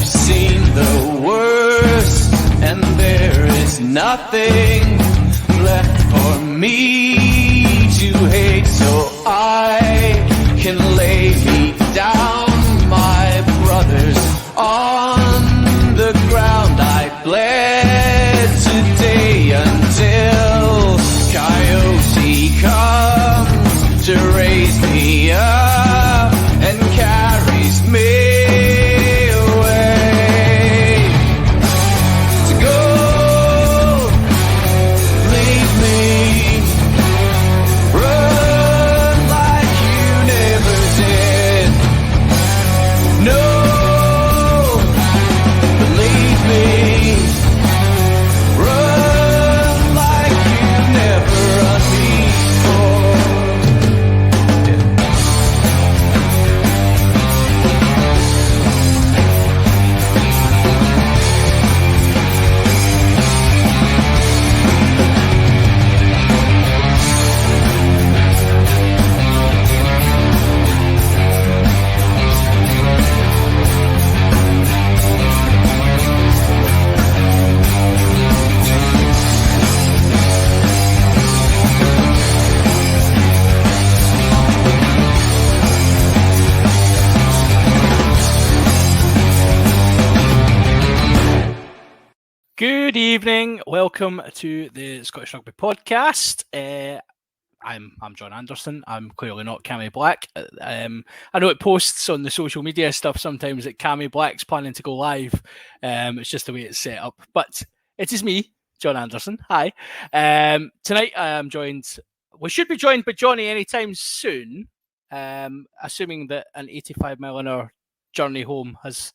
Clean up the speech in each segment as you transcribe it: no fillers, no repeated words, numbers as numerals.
I've seen the worst, and there is nothing left for me to hate, so I can lay me down, my brothers, on the ground. I bled today until Coyote comes to raise me up and carries me away to go. Leave me, run like you never did. No, believe me, run like you never run before. Good evening. Welcome to the Scottish Rugby Podcast. I'm John Anderson. I'm clearly not Cammy Black. I know it posts on the social media stuff sometimes that Cammy Black's planning to go live. It's just the way it's set up. But it is me, John Anderson. Hi. Tonight I am joined. We should be joined by Jonny anytime soon, assuming that an 85-mile-an-hour journey home has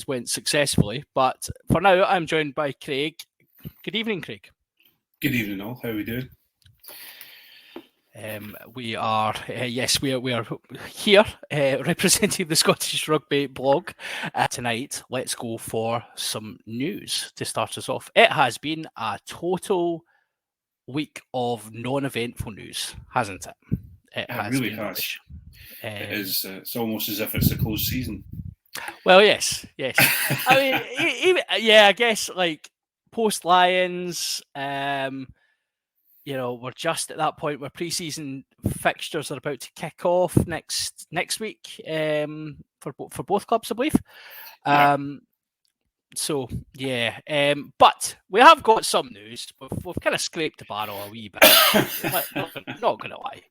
went successfully. But for now, I'm joined by Craig. Good evening, Craig. Good evening, all. How are we doing? We are here representing the Scottish Rugby blog. Tonight, let's go for some news to start us off. It has been a total week of non-eventful news, hasn't it? It really has. It is. It's almost as if it's a closed season. Well, yes. I mean, I guess like post Lions, we're just at that point where pre-season fixtures are about to kick off next week for both clubs, I believe. But we have got some news. We've kind of scraped the barrel a wee bit. not going to lie,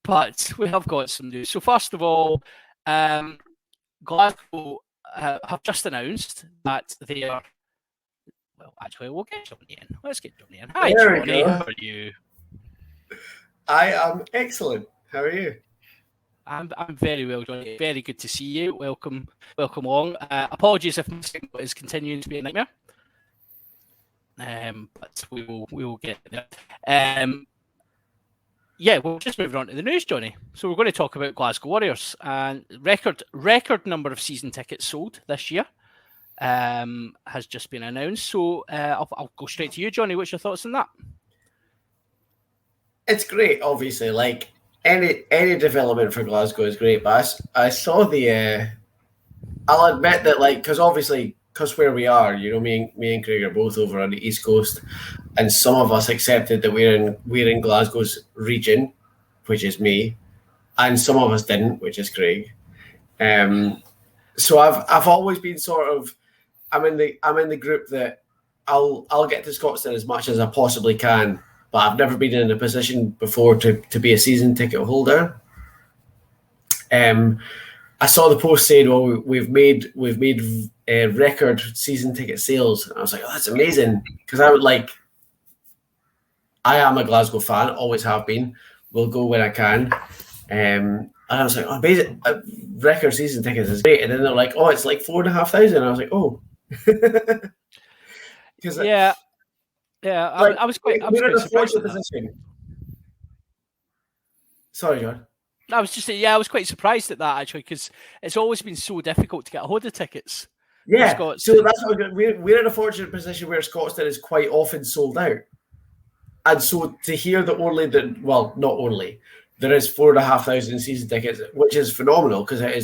but we have got some news. So first of all. Glasgow have just announced that they are. Well, actually, we'll get Jonny in. Let's get Jonny in. Hi, Jonny. How are you? I am excellent. How are you? I'm very well, Jonny. Very good to see you. Welcome along. Apologies if my signal is continuing to be a nightmare. But we will get there. We'll just move on to the news, Jonny. So we're going to talk about Glasgow Warriors and record number of season tickets sold this year has just been announced. So I'll go straight to you, Jonny. What's your thoughts on that? It's great, obviously. Like any development for Glasgow is great, but I saw the. I'll admit that, like, because where we are, me and Craig are both over on the East Coast, and some of us accepted that we're in Glasgow's region, which is me, and some of us didn't, which is Craig. So I've always been sort of I'm in the group that I'll get to Scotstoun as much as I possibly can, but I've never been in a position before to be a season ticket holder. I saw the post saying, "Well, we've made record season ticket sales." And I was like, "Oh, that's amazing!" Because I am a Glasgow fan, always have been. Will go when I can. And I was like, "Oh, amazing! Record season tickets is great." And then they're like, "Oh, it's like 4,500." I was like, "Oh." Yeah. I was quite surprised at that. Sorry, John. I was just saying, I was quite surprised at that actually, because it's always been so difficult to get a hold of tickets. Yeah, so that's what we're in a fortunate position where Scotstoun is quite often sold out, and so to hear that not only there is 4,500 season tickets, which is phenomenal because it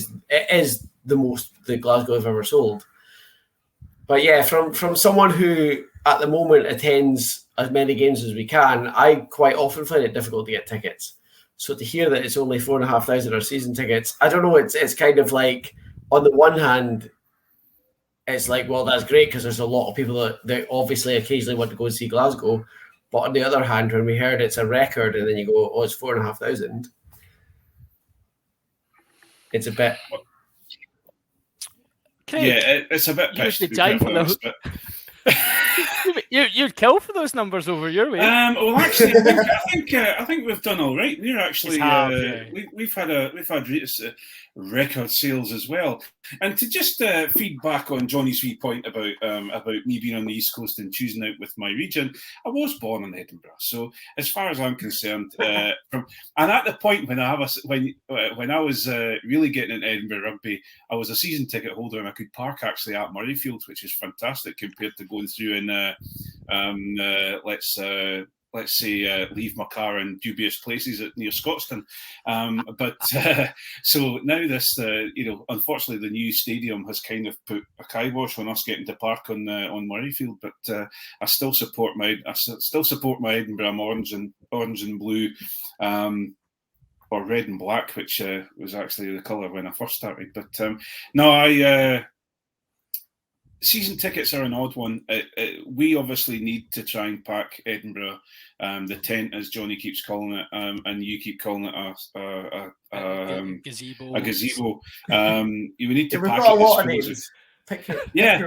is the most that Glasgow have ever sold. But yeah, from someone who at the moment attends as many games as we can, I quite often find it difficult to get tickets. So to hear that it's only 4,500 are season tickets, I don't know. It's kind of like, on the one hand, it's like, well, that's great because there's a lot of people that obviously occasionally want to go and see Glasgow. But on the other hand, when we heard it's a record, and then you go, oh, it's 4,500, it's a bit. Yeah, it's a bit pissed, to be perfectly honest, but... You'd kill for those numbers over your way. Well, actually, I think we've done all right. We're actually we've had record sales as well. And to just feed back on Johnny's wee point about me being on the East Coast and choosing out with my region, I was born in Edinburgh. So as far as I'm concerned, and at the point when I was really getting into Edinburgh rugby, I was a season ticket holder and I could park actually at Murrayfield, which is fantastic compared to going through in let's say leave my car in dubious places near Scotstoun. So now this, unfortunately, the new stadium has kind of put a kibosh on us getting to park on Murrayfield. But I still support my Edinburgh. I'm orange and blue, or red and black, which was actually the colour when I first started. But no, season tickets are an odd one. We obviously need to try and pack Edinburgh, the tent, as Johnny keeps calling it, and you keep calling it a gazebo. A gazebo. We need to We've pack got a it lot of as names. Pick yeah.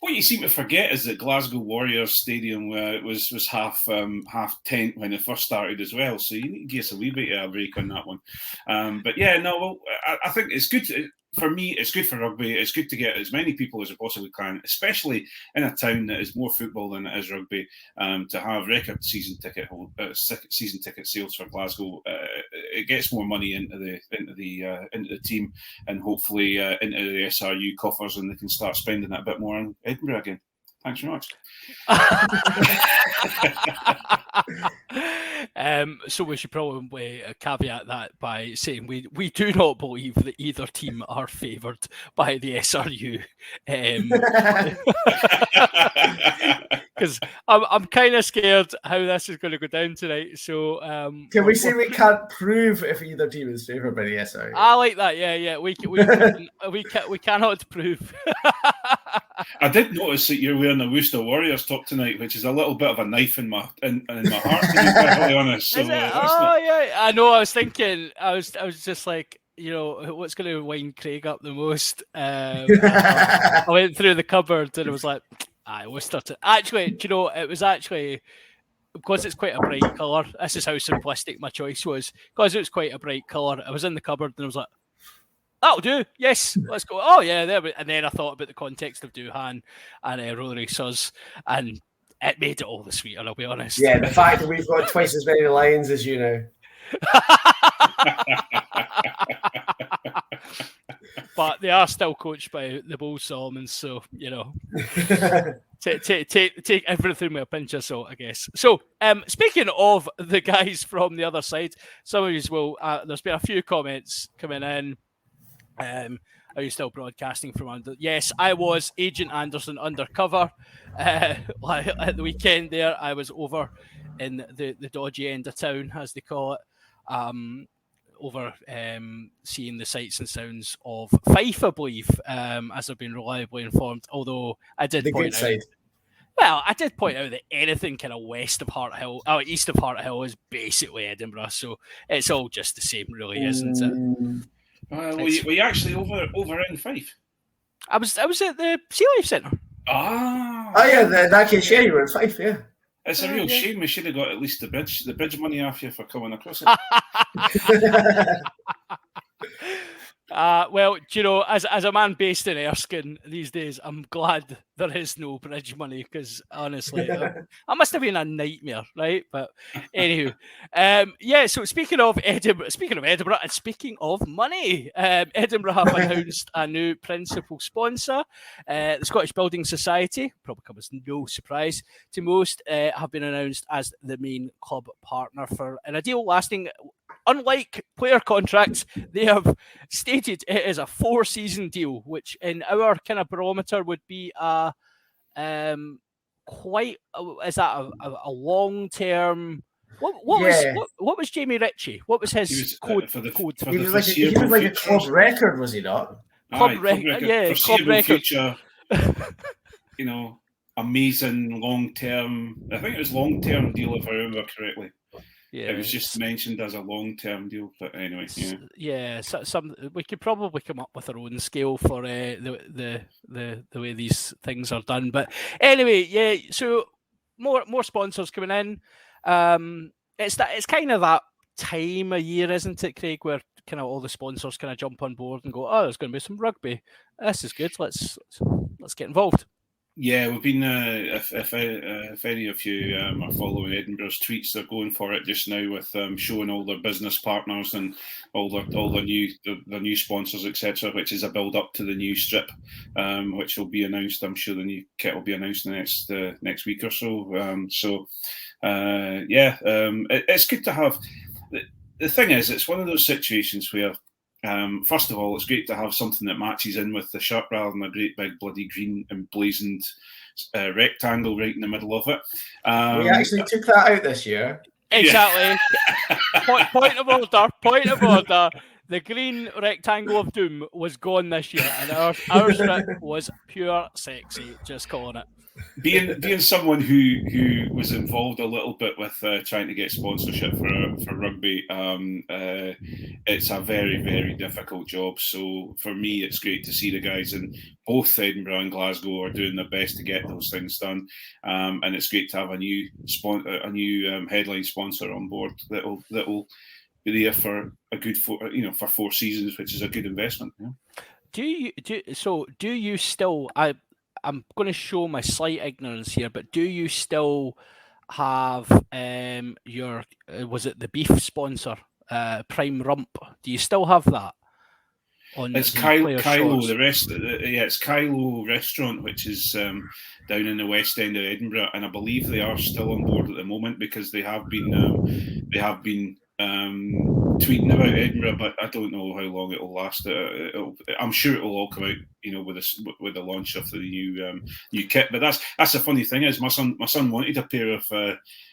What you seem to forget is that Glasgow Warriors Stadium was half tent when it first started as well. So you need to give us a wee bit of a break on that one. But yeah, no, well, I think it's good. For me, it's good for rugby. It's good to get as many people as we possibly can, especially in a town that is more football than it is rugby. To have record season ticket sales for Glasgow, it gets more money into the team, and hopefully into the SRU coffers, and they can start spending that a bit more on Edinburgh again. Thanks very much. So we should probably caveat that by saying we do not believe that either team are favoured by the SRU, because I'm kind of scared how this is going to go down tonight. So can we say we can't prove if either team is favoured by the SRU? I like that. Yeah. We cannot prove. I did notice that you're wearing a Worcester Warriors top tonight, which is a little bit of a knife in my heart, to be perfectly honest. So, yeah, I know. I was thinking, I was just like, what's going to wind Craig up the most? I went through the cupboard and it was like, Worcester. Actually, it was actually because it's quite a bright colour. This is how simplistic my choice was. Because it was quite a bright colour, I was in the cupboard and I was like, that'll do. Yes, let's go. Oh yeah, there. And then I thought about the context of Duhan and Rotary Suz, and it made it all the sweeter, I'll be honest. Yeah, the fact that we've got twice as many Lions as you now. But they are still coached by the Bull Solomons, so take everything with a pinch of salt, I guess. So, speaking of the guys from the other side, some of you will. There's been a few comments coming in. Are you still broadcasting from under? Yes, I was Agent Anderson undercover at the weekend there. I was over in the dodgy end of town, as they call it, over seeing the sights and sounds of Fife, I believe, as I've been reliably informed. Although I did point out, well, I did point out that anything kind of west of east of Hart Hill is basically Edinburgh, so it's all just the same, really, isn't it? Were you actually over in Fife? I was at the Sea Life Centre. Oh yeah, in that case, yeah, you were in Fife, yeah. It's a real shame we should have got at least the bridge money off you for coming across it. Well, as a man based in Erskine these days, I'm glad there is no bridge money, because honestly, that must have been a nightmare, right? But anywho, so speaking of Edinburgh and speaking of money, Edinburgh have announced a new principal sponsor. The Scottish Building Society, probably come as no surprise to most, have been announced as the main club partner in a deal lasting unlike player contracts, they have stated it is a 4-season deal, which in our kind of barometer would be a quite is that a long term. What was Jamie Ritchie? What was his He was code? for the code? for He the was like foreseeable a future. club record, was he not? Club Foreseeable record. future. Amazing long-term. I think it was long-term deal, if I remember correctly. Yeah, It was just mentioned as a long-term deal, but anyway, some we could probably come up with our own scale for the way these things are done. But anyway, yeah. So more sponsors coming in. It's kind of that time of year, isn't it, Craig, where kind of all the sponsors kind of jump on board and go, oh, there's going to be some rugby. This is good. Let's get involved. Yeah, we've been. If any of you are following Edinburgh's tweets, they're going for it just now with showing all their business partners and all their new sponsors, etc. Which is a build up to the new strip, which will be announced. I'm sure the new kit will be announced in the next week or so. It's good to have. The thing is, it's one of those situations where. First of all, it's great to have something that matches in with the shirt rather than a great big bloody green emblazoned rectangle right in the middle of it. We actually took that out this year. Exactly. Yeah. Point of order. The green rectangle of doom was gone this year, and our strip was pure sexy. Just calling it. Being someone who was involved a little bit with trying to get sponsorship for rugby, it's a very, very difficult job. So for me, it's great to see the guys in both Edinburgh and Glasgow are doing their best to get those things done, and it's great to have a new headline sponsor on board that'll be there for a good for 4 seasons, which is a good investment. Yeah. Do you still? I'm going to show my slight ignorance here, but do you still have your was it the beef sponsor, Prime Rump? Do you still have that? It's Kylo. The rest, it's Kylo Restaurant, which is down in the west end of Edinburgh, and I believe they are still on board at the moment because they have been tweeting about Edinburgh, but I don't know how long it'll last. I'm sure it'll all come out, with the launch of the new kit. But that's the funny thing is my son wanted a pair of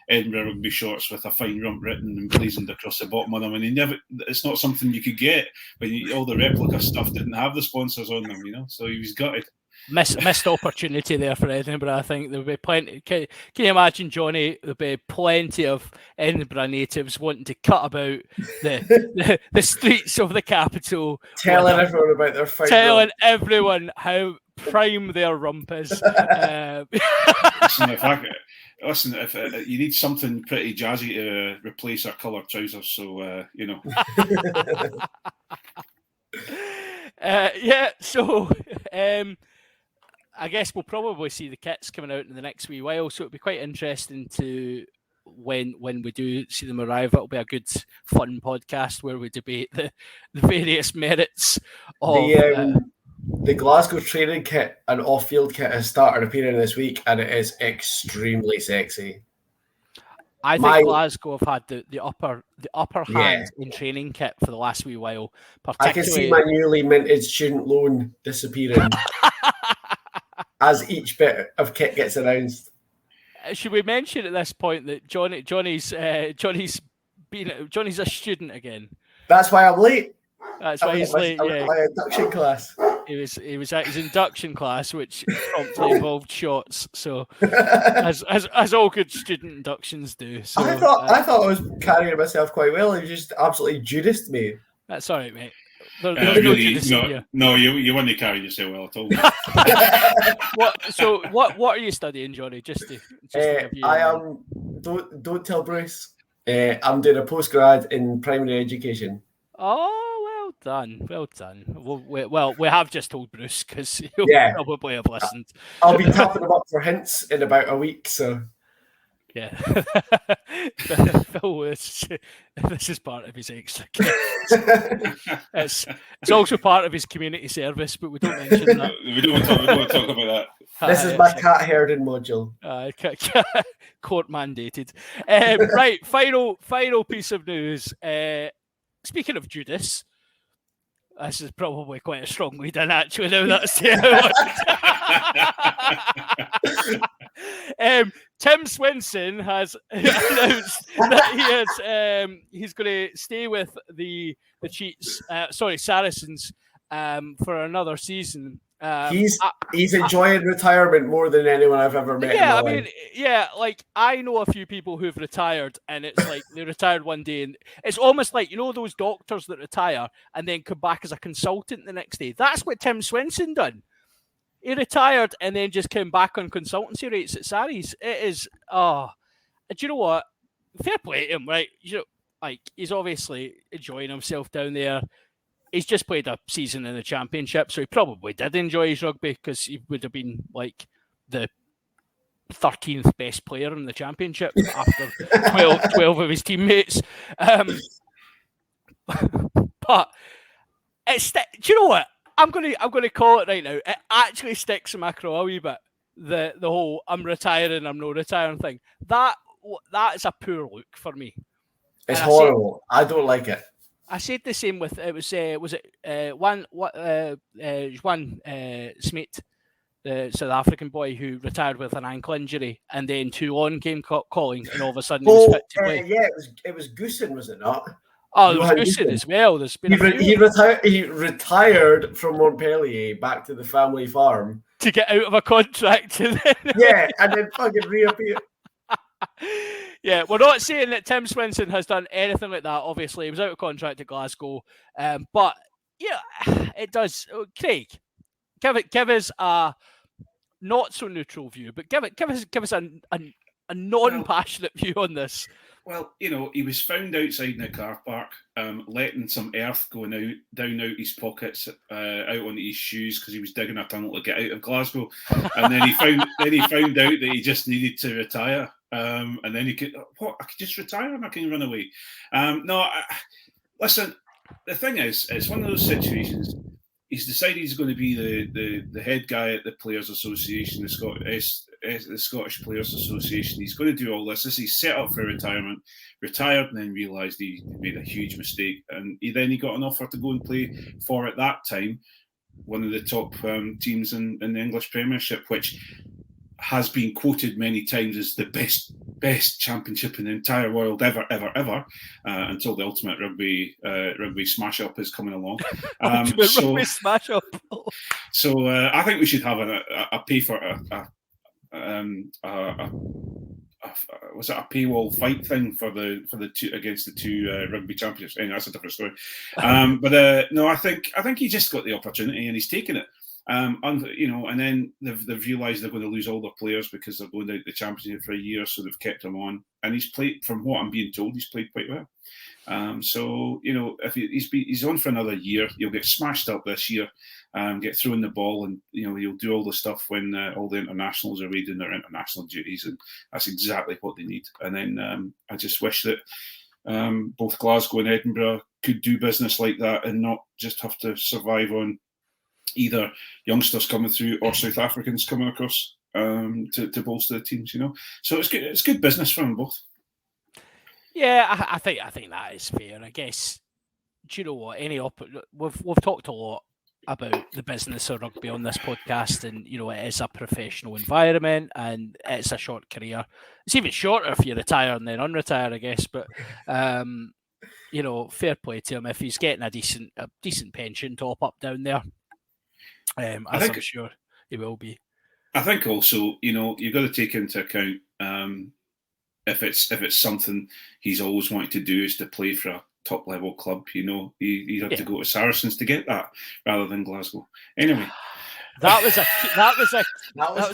Edinburgh Rugby shorts with a fine rump written and blazoned across the bottom of them, and it's not something you could get. But all the replica stuff didn't have the sponsors on them, so he was gutted. Missed opportunity there for Edinburgh. I think there'll be plenty. Can you imagine, Johnny? There'll be plenty of Edinburgh natives wanting to cut about the streets of the capital, telling everyone about their fight. Telling everyone how prime their rump is. Listen, if you need something pretty jazzy to replace our coloured trousers, so So. I guess we'll probably see the kits coming out in the next wee while, so it'll be quite interesting to when we do see them arrive. It'll be a good, fun podcast where we debate the various merits of the Glasgow training kit and off-field kit has started appearing this week, and it is extremely sexy. I think Glasgow have had the upper hand in training kit for the last wee while. I can see my newly minted student loan disappearing. As each bit of kit gets announced. Should we mention at this point that Johnny's a student again? That's why I'm late. That's why he's late. Yeah, my induction class. He was at his induction class, which promptly involved shots. So, as all good student inductions do. So I thought I was carrying myself quite well. You just absolutely Judiced me. That's all right, mate. You wouldn't carry yourself well at all. What are you studying, Johnny? Just to I am. Don't tell Bruce. I'm doing a postgrad in primary education. Oh, well done. Well, we have just told Bruce because he'll probably have listened. I'll be tapping him up for hints in about a week. So. Yeah, Phil, this is part of his extra. It's also part of his community service, but we don't mention that. we don't want to talk about that. This is my cat herding module. Court mandated. Right, final piece of news. speaking of Judas, this is probably quite a strong lead in actually. Now that's Tim Swinson has announced that he's going to stay with the Saracens for another season. He's enjoying retirement more than anyone I've ever met. Yeah, I mean, like I know a few people who've retired, and it's like they retired one day, and it's almost like those doctors that retire and then come back as a consultant the next day. That's what Tim Swinson done. He retired and then just came back on consultancy rates at Sarries. It is, do you know what? Fair play to him, right? Like he's obviously enjoying himself down there. He's just played a season in the Championship, so he probably did enjoy his rugby because he would have been like the 13th best player in the Championship after 12 of his teammates. But it's do you know what? I'm gonna call it right now. It actually sticks in my craw a wee bit. The whole I'm retiring, I'm no retiring thing. That is a poor look for me. It's horrible. I don't like it. I said the same with Juan Smith, the South African boy who retired with an ankle injury, and then Toulon came calling, and all of a sudden he was fit to play. It was Goosen, was it not? Oh, there was Goosen as well. There's been he retired from Montpellier back to the family farm to get out of a contract. And then fucking reappear. Yeah, we're not saying that Tim Swinson has done anything like that. Obviously, he was out of contract at Glasgow, but yeah, it does. Craig, give us a not so neutral view, but give us a non-passionate view on this. Well, he was found outside in the car park, letting some earth down out his pockets, out onto his shoes because he was digging a tunnel to get out of Glasgow, and then he found out that he just needed to retire, and then he could I could just retire and I can run away. Listen, the thing is, it's one of those situations. He's decided he's going to be the head guy at the Players Association, the Scottish Players Association. He's going to do all this. He's set up for retirement, retired, and then realised he made a huge mistake. And he got an offer to go and play for, at that time, one of the top teams in the English Premiership, which has been quoted many times as the best championship in the entire world ever, until the ultimate rugby smash up is coming along. Rugby smash up. So I think we should have a pay for was it a paywall fight thing for the two against the two rugby championships? Anyway, that's a different story. No, I think he just got the opportunity and he's taken it. And then they've realised they're going to lose all their players because they're going out the championship for a year, so they've kept him on. And he's played, from what I'm being told, he's played quite well. If he's on for another year, he'll get smashed up this year, get thrown the ball, and he'll do all the stuff when all the internationals are doing their international duties, and that's exactly what they need. And then I just wish that both Glasgow and Edinburgh could do business like that and not just have to survive on either youngsters coming through or South Africans coming across to bolster the teams. So it's good business for them both. Yeah, I think that is fair. I guess. Do you know what? We've talked a lot about the business of rugby on this podcast, and it is a professional environment and it's a short career. It's even shorter if you retire and then unretire, I guess. But fair play to him if he's getting a decent pension top up down there. I'm sure he will be. I think also, you've got to take into account if it's something he's always wanted to do is to play for a top level club. He'd have to go to Saracens to get that rather than Glasgow. Anyway, that was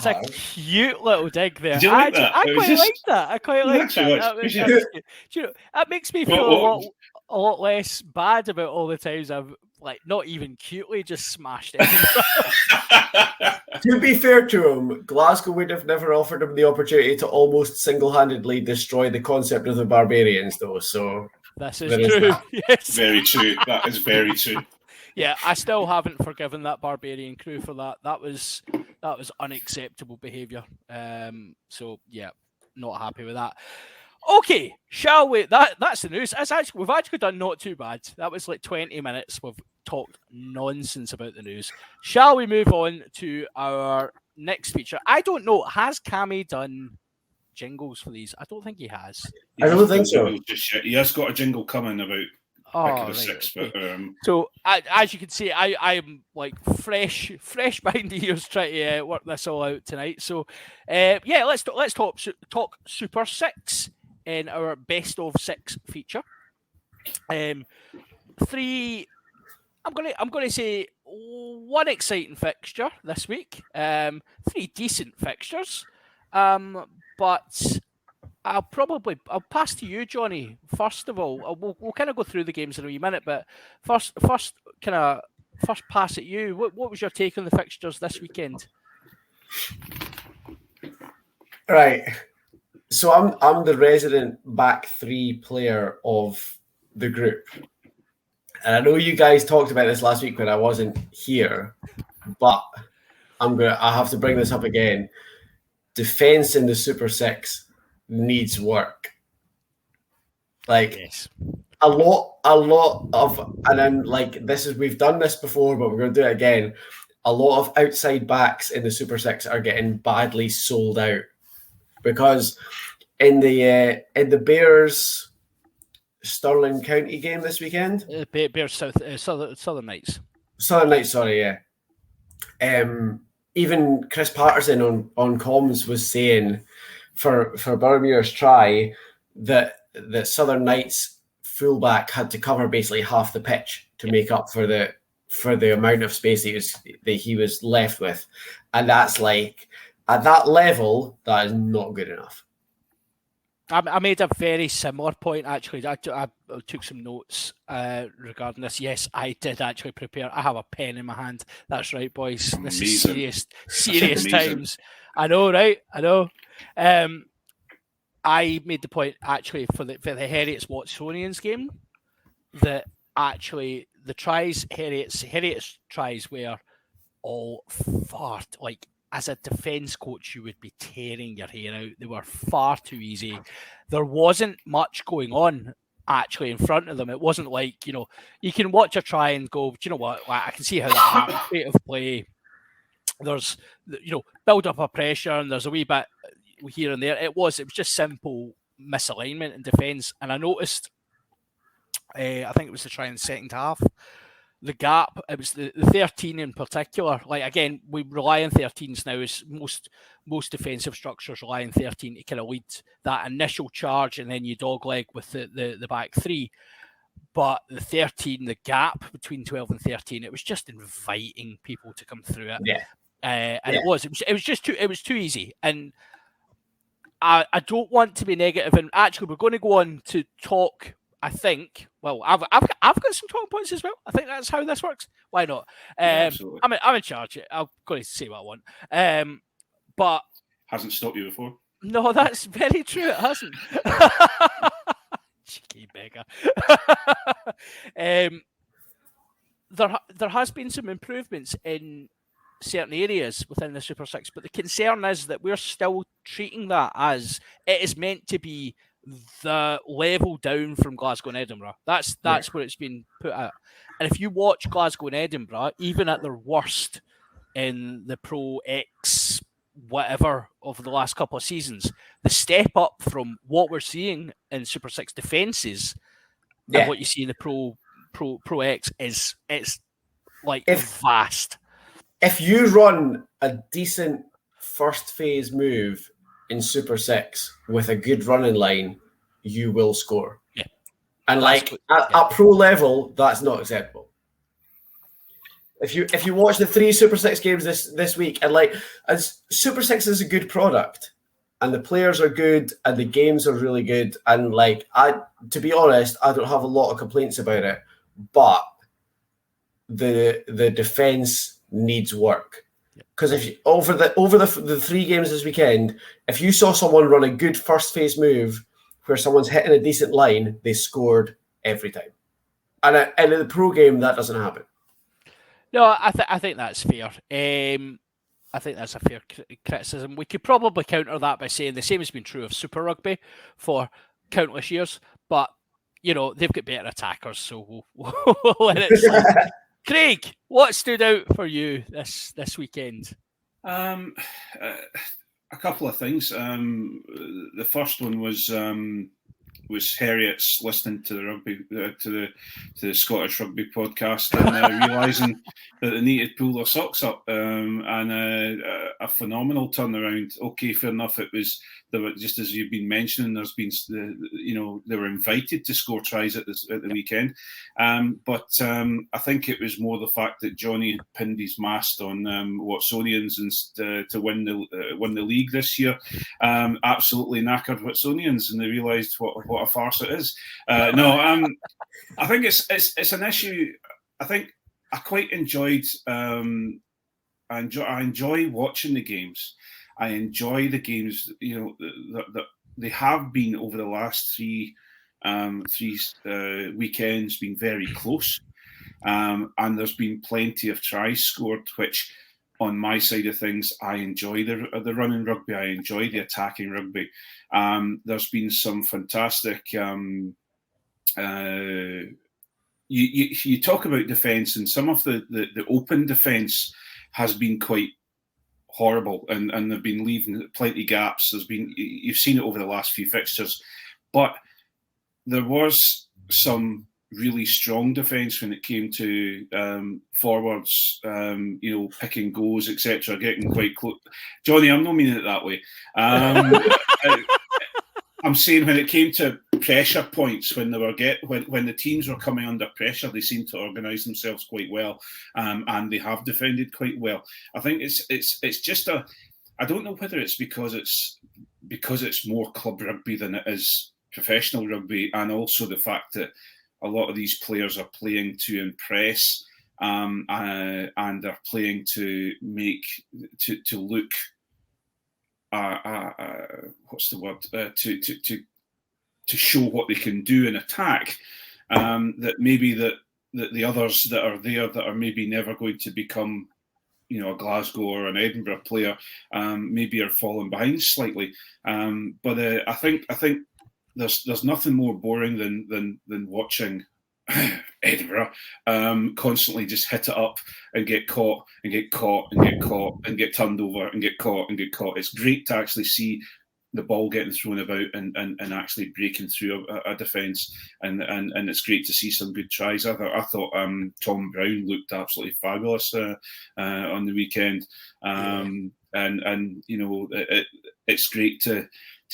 a cute little dig there. Did you like that? I quite like that. I quite like that. That makes me feel a lot less bad about all the times I've not even cutely just smashed it. To be fair to him, Glasgow would have never offered him the opportunity to almost single-handedly destroy the concept of the Barbarians, though. So this is true. Yes. Very true. That is very true. Yeah, I still haven't forgiven that Barbarian crew for that. That was unacceptable behaviour. So yeah, not happy with that. Okay, shall we? That's the news. We've actually done not too bad. That was like 20 minutes. We've talked nonsense about the news. Shall we move on to our next feature? I don't know. Has Cammy done jingles for these? I don't think he has. He I don't hasn't think done so. jingles just yet. He has got a jingle coming about pick of the six, but So as you can see, I'm like fresh behind the ears trying to work this all out tonight. So yeah, let's talk Super Six in our best of six feature. Three. I'm gonna say one exciting fixture this week. Three decent fixtures. But I'll pass to you, Johnny. First of all, we'll kind of go through the games in a wee minute, but first pass at you. What was your take on the fixtures this weekend? Right. So I'm the resident back three player of the group. And I know you guys talked about this last week when I wasn't here, but I have to bring this up again. Defense in the Super Six needs work. Like Yes. a lot of, and I'm like, we've done this before, but we're going to do it again. A lot of outside backs in the Super Six are getting badly sold out because in the Bears Stirling County game this weekend, Bears Southern Knights. Southern Knights, sorry, yeah. Even Chris Patterson on comms was saying for Boroughmuir's try that Southern Knights fullback had to cover basically half the pitch to make up for the amount of space that he was left with, and that's like at that level that is not good enough. I made a very similar point, actually. I took some notes regarding this. Yes, I did actually prepare. I have a pen in my hand. That's right, boys. This is serious times. I know, right? I know. I made the point, actually, for the Heriots Watsonians game, that actually the tries, Heriots tries were all far, like, as a defence coach, you would be tearing your hair out. They were far too easy. There wasn't much going on actually in front of them. It wasn't like, you can watch a try and go, do you know what? I can see how that happened. Creative play. There's, build up a pressure and there's a wee bit here and there. It was just simple misalignment in defence. And I noticed, I think it was the try in the second half, the gap, it was the 13 in particular. Like, again, we rely on 13s now. As most defensive structures rely on 13 to kind of lead that initial charge, and then you dogleg with the back three. But the 13, the gap between 12 and 13, it was just inviting people to come through it. Yeah. It was too easy. And I don't want to be negative. And actually, we're going to go on to talk. I think. Well, I've got some talking points as well. I think that's how this works. Why not? Absolutely. I'm in charge. I'm going to say what I want. But hasn't stopped you before. No, that's very true. It hasn't. Cheeky beggar. There has been some improvements in certain areas within the Super Six, but the concern is that we're still treating that as it is meant to be the level down from Glasgow and Edinburgh. That's where it's been put at. And if you watch Glasgow and Edinburgh, even at their worst in the Pro X whatever over the last couple of seasons, the step up from what we're seeing in Super Six defences and what you see in the Pro X is vast. If you run a decent first phase move in Super Six with a good running line, you will score. Yeah. And at pro level, that's not acceptable. If you watch the 3 Super Six games this week, and as Super Six is a good product, and the players are good, and the games are really good, and to be honest, I don't have a lot of complaints about it, but the defense needs work. Because if over the 3 games this weekend, if you saw someone run a good first phase move where someone's hitting a decent line, they scored every time. And in the pro game, that doesn't happen. No, I think that's fair. I think that's a fair criticism. We could probably counter that by saying the same has been true of Super Rugby for countless years, but they've got better attackers, so we'll let it slide. Craig, what stood out for you this weekend? A couple of things. The first one was Harriet's listening to the rugby to the Scottish Rugby podcast and realising that they needed to pull their socks up, and a phenomenal turnaround. Okay, fair enough. There were, just as you've been mentioning, there's been they were invited to score tries at the weekend, but I think it was more the fact that Jonny had pinned his mast on Watsonians and to win the league this year. Absolutely knackered Watsonians, and they realised what a farce it is. I think it's an issue. I think I quite enjoyed. I enjoy watching the games. I enjoy the games. That they have been over the last three weekends, been very close, and there's been plenty of tries scored, which, on my side of things, I enjoy the running rugby. I enjoy the attacking rugby. There's been some fantastic. You talk about defence, and some of the open defence has been quite horrible, and they've been leaving plenty gaps. You've seen it over the last few fixtures, but there was some really strong defence when it came to forwards, picking goals, etc., getting quite close. Jonny, I'm not meaning it that way. I'm saying when it came to pressure points, when the teams were coming under pressure, they seemed to organise themselves quite well, and they have defended quite well. I think it's just I don't know whether it's because it's more club rugby than it is professional rugby, and also the fact that a lot of these players are playing to impress, and are playing to look. What's the word? To show what they can do in attack. That maybe that the others that are there that are maybe never going to become, a Glasgow or an Edinburgh player, maybe are falling behind slightly. But I think there's nothing more boring than watching Edinburgh constantly just hit it up and get caught and get caught and get caught and get turned over and get caught and get caught. It's great to actually see the ball getting thrown about and actually breaking through a defence, and it's great to see some good tries. I thought Tom Brown looked absolutely fabulous on the weekend, and it's great to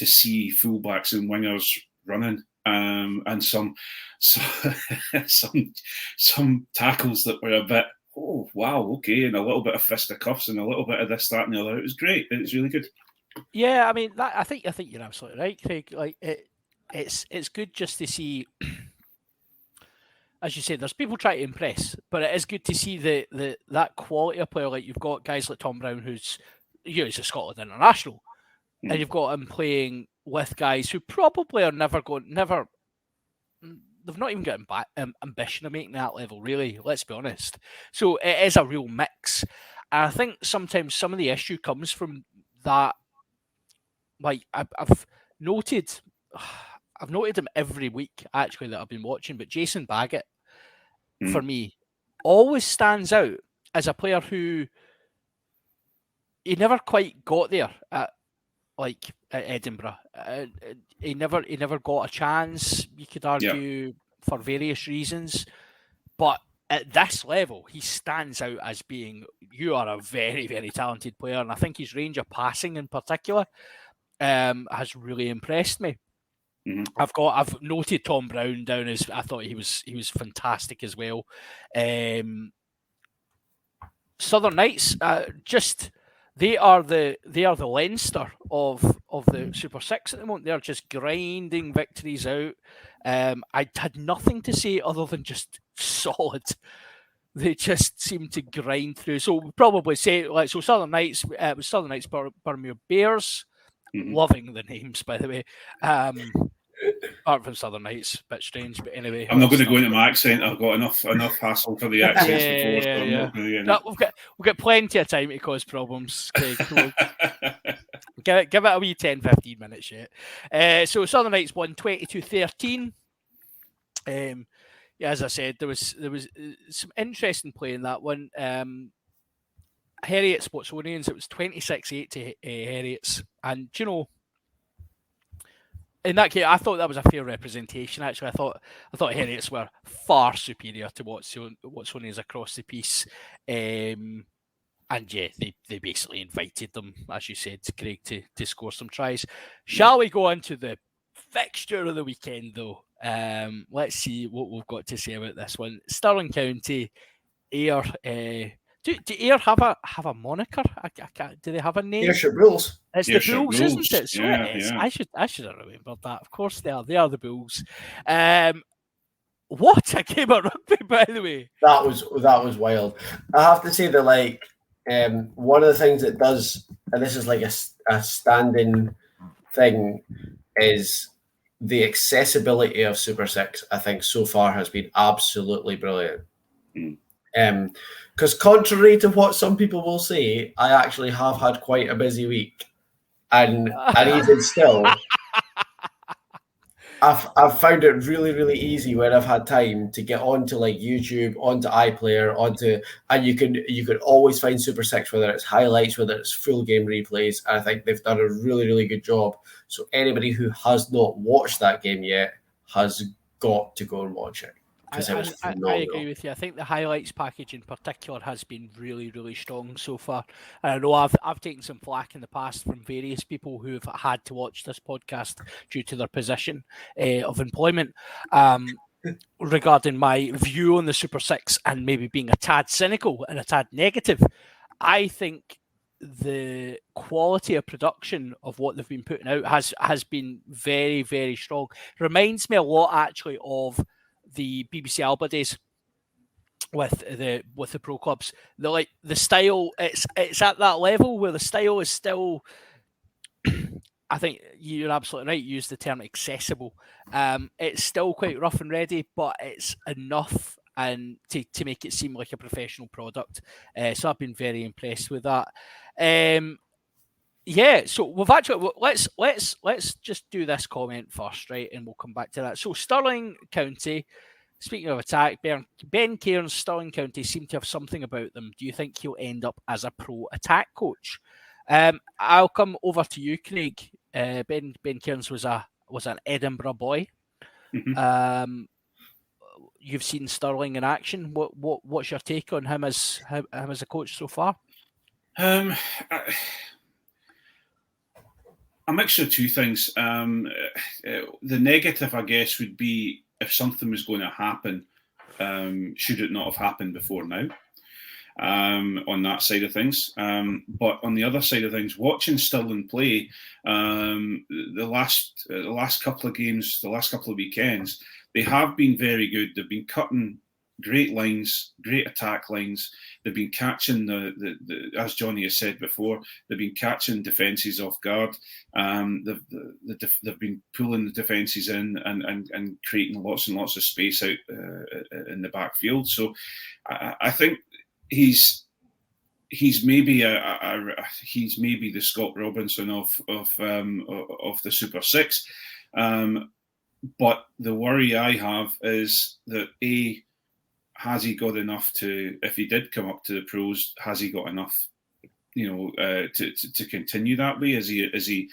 see fullbacks and wingers running. And some tackles that were a bit, oh wow, okay, and a little bit of fisticuffs and a little bit of this, that, and the other. It was great. It's really good. Yeah, I mean, I think you're absolutely right, Craig. Like it's good just to see, as you said, there's people trying to impress, but it is good to see that quality of player. Like you've got guys like Tom Brown, who's he's a Scotland international, and you've got him playing with guys who probably are they've not even got ambition of making that level, really, let's be honest. So it is a real mix. And I think sometimes some of the issue comes from that. Like I've noted him every week, actually, that I've been watching, but Jason Baggett, for me, always stands out as a player who he never quite got there at Edinburgh. He never got a chance, you could argue, for various reasons. But at this level, he stands out as being, you are a very, very talented player. And I think his range of passing in particular has really impressed me. I've noted Tom Brown down as, I thought he was fantastic as well. Southern Knights, they are the Leinster of the Super Six at the moment. They're just grinding victories out. I had nothing to say other than just solid. They just seem to grind through. So we'll probably say Southern Knights. It was Southern Knights, Burmuir Bears. Loving the names, by the way. Apart from Southern Knights, a bit strange, but anyway. I'm not going to go into my accent. I've got enough hassle for the accents before. So I'm not going to we've got plenty of time to cause problems, Craig. We'll give it a wee 10-15 minutes yet. So Southern Knights won 22-13. Yeah, as I said, there was some interesting play in that one. Heriot Sportsonians, it was 26-8 to Heriots, and you know, in that case, I thought that was a fair representation. Actually, I thought Heriots were far superior to Watsonians across the piece. And yeah, they basically invited them, as you said, Craig, to score some tries. Shall we go on to the fixture of the weekend, though? Let's see what we've got to say about this one. Stirling County, Ayr. Do Ayr have a moniker? I can't, do they have a name? Ayrshire Bulls. It's Ayrshire the Bulls, Bulls. isn't it? So Yeah, it is. yeah. I should have remembered that. Of course they are. They are the Bulls. What a game of rugby, by the way. That was wild. I have to say that, like, one of the things it does, and this is like a standing thing, is the accessibility of Super 6, I think, so far has been absolutely brilliant. Because contrary to what some people will say, I actually have had quite a busy week. And even still, I've found it really, really easy when I've had time to get onto like YouTube, onto iPlayer, and you can always find Super 6, whether it's highlights, whether it's full game replays. I think they've done a really, really good job. So anybody who has not watched that game yet has got to go and watch it. I agree with you. I think the highlights package in particular has been really, really strong so far. And I know I've taken some flack in the past from various people who have had to watch this podcast due to their position of employment regarding my view on the Super 6 and maybe being a tad cynical and a tad negative. I think the quality of production of what they've been putting out has been very, very strong. Reminds me a lot actually of the BBC Alba days with the pro clubs. The style, it's at that level where the style is still, I think you're absolutely right, you use the term accessible. It's still quite rough and ready, but it's enough and to make it seem like a professional product. So I've been very impressed with that. Yeah, so we've actually let's just do this comment first, right, and we'll come back to that. So Stirling County, speaking of attack, Ben Cairns, Stirling County seem to have something about them. Do you think he'll end up as a pro attack coach? I'll come over to you, Craig. Ben Cairns was an Edinburgh boy. Mm-hmm. You've seen Stirling in action. What's your take on him as a coach so far? A mixture of two things. The negative, I guess, would be if something was going to happen, should it not have happened before now? On that side of things. But on the other side of things, watching Stirling play the last couple of games, the last couple of weekends, they have been very good. They've been cutting great lines, great attack lines. They've been catching the as Jonny has said before, they've been catching defences off guard. They've been pulling the defences in and creating lots and lots of space out in the backfield. So I think he's maybe he's maybe the Scott Robinson of the Super 6. But the worry I have is that has he got enough to, if he did come up to the pros, has he got enough, to continue that way? Is he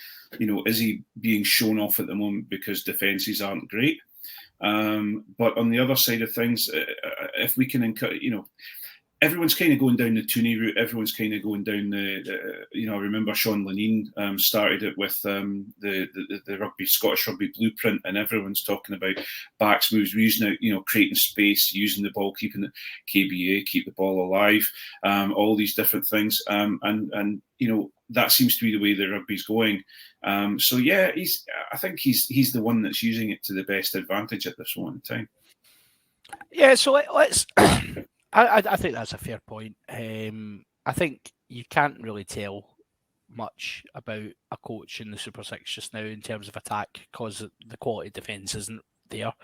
being shown off at the moment because defences aren't great? But on the other side of things, if we can, everyone's kind of going down the Tooney route. Everyone's kind of going down I remember Sean Lenine started it with the Scottish Rugby blueprint, and everyone's talking about backs moves, using it, creating space, using the ball, keeping the KBA, keep the ball alive, all these different things. And that seems to be the way the rugby's going. So yeah, I think he's the one that's using it to the best advantage at this moment in time. Yeah, so let's. I think that's a fair point. I think you can't really tell much about a coach in the Super 6 just now in terms of attack because the quality of defence isn't there.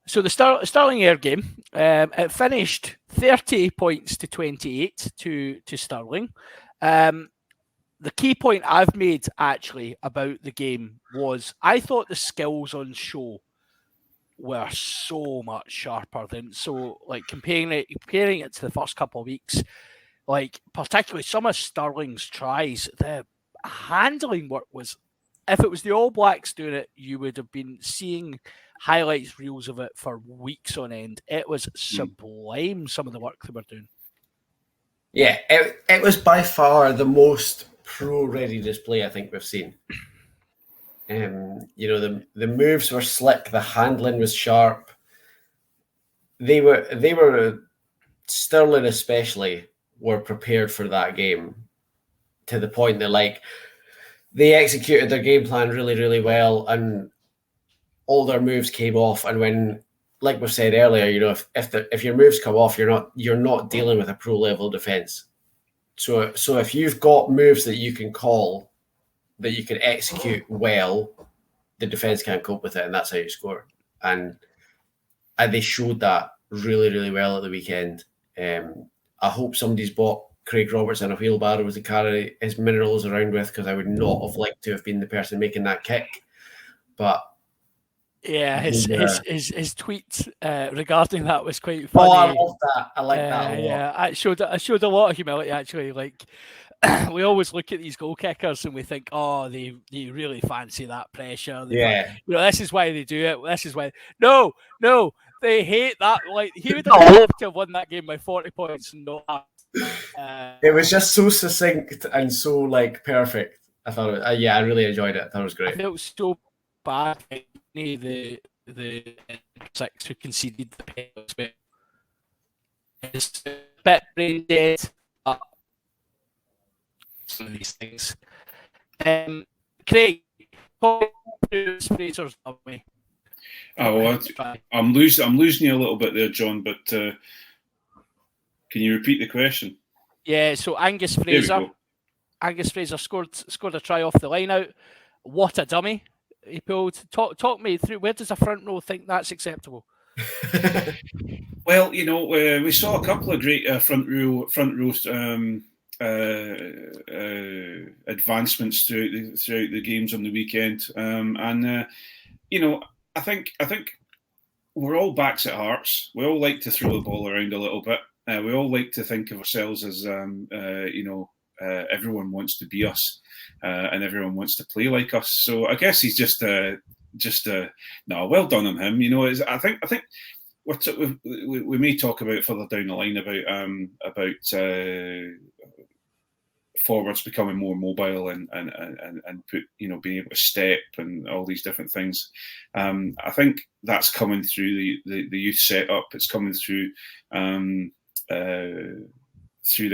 So the Stirling Ayr game, it finished 30 points to 28 to Stirling. The the key point I've made actually about the game was I thought the skills on show were so much sharper than comparing it to the first couple of weeks, like particularly some of Sterling's tries, the handling work was, if it was the All Blacks doing it, you would have been seeing highlights reels of it for weeks on end. It was sublime, some of the work they were doing. Yeah, it was by far the most pro-ready display I think we've seen. The moves were slick, the handling was sharp. They were Sterling especially were prepared for that game to the point that they executed their game plan really, really well, and all their moves came off. And when, like we said earlier, if your moves come off, you're not dealing with a pro level defense. So if you've got moves that you can call, that you can execute well, the defense can't cope with it, and that's how you score. And they showed that really, really well at the weekend. I hope somebody's bought Craig Robertson a wheelbarrow to carry his minerals around with, because I would not have liked to have been the person making that kick. But yeah, his tweet regarding that was quite funny. Oh, I love that. I like that a lot. Yeah, it showed a lot of humility actually. Like we always look at these goal kickers and we think, oh, they really fancy that pressure. This is why they do it. This is why. No, they hate that. Like he would have loved to have won that game by 40 points and not. It was just so succinct and so perfect. I thought, I really enjoyed it. I thought it was great. I felt so bad. The six who conceded the penalty. It's a bit brain dead. Some of these things. Craig, Fraser's of me. I'm losing you a little bit there, John. But can you repeat the question? Yeah. So Angus Fraser scored a try off the line out. What a dummy he pulled. Talk me through. Where does the front row think that's acceptable? Well, we saw a couple of great front row advancements throughout the games on the weekend, I think we're all backs at hearts. We all like to throw the ball around a little bit. We all like to think of ourselves as everyone wants to be us, and everyone wants to play like us. So I guess he's just no, well done on him. I think we may talk about further down the line about forwards becoming more mobile and put being able to step and all these different things. I think that's coming through the youth setup. It's coming through the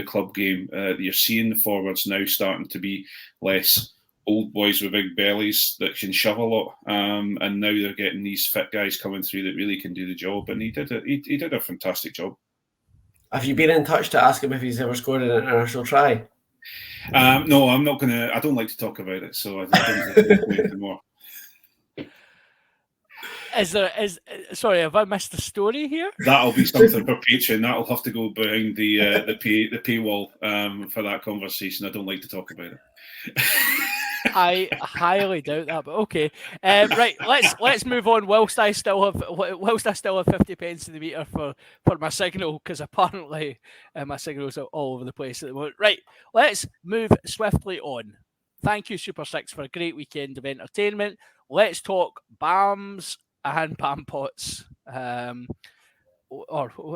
club game. You're seeing the forwards now starting to be less old boys with big bellies that can shove a lot, and now they're getting these fit guys coming through that really can do the job. And he did a fantastic job. Have you been in touch to ask him if he's ever scored an international try? No, I'm not gonna. I don't like to talk about it, so I don't think we'll play anymore. Sorry, have I missed the story here? That'll be something for Patreon. That'll have to go behind the paywall for that conversation. I don't like to talk about it. I highly doubt that, but okay. Right, let's move on. Whilst I still have 50 pence in the meter for my signal, because apparently my signals are all over the place at the moment. Right, let's move swiftly on. Thank you, Super Six, for a great weekend of entertainment. Let's talk BAMs and BAM pots. Or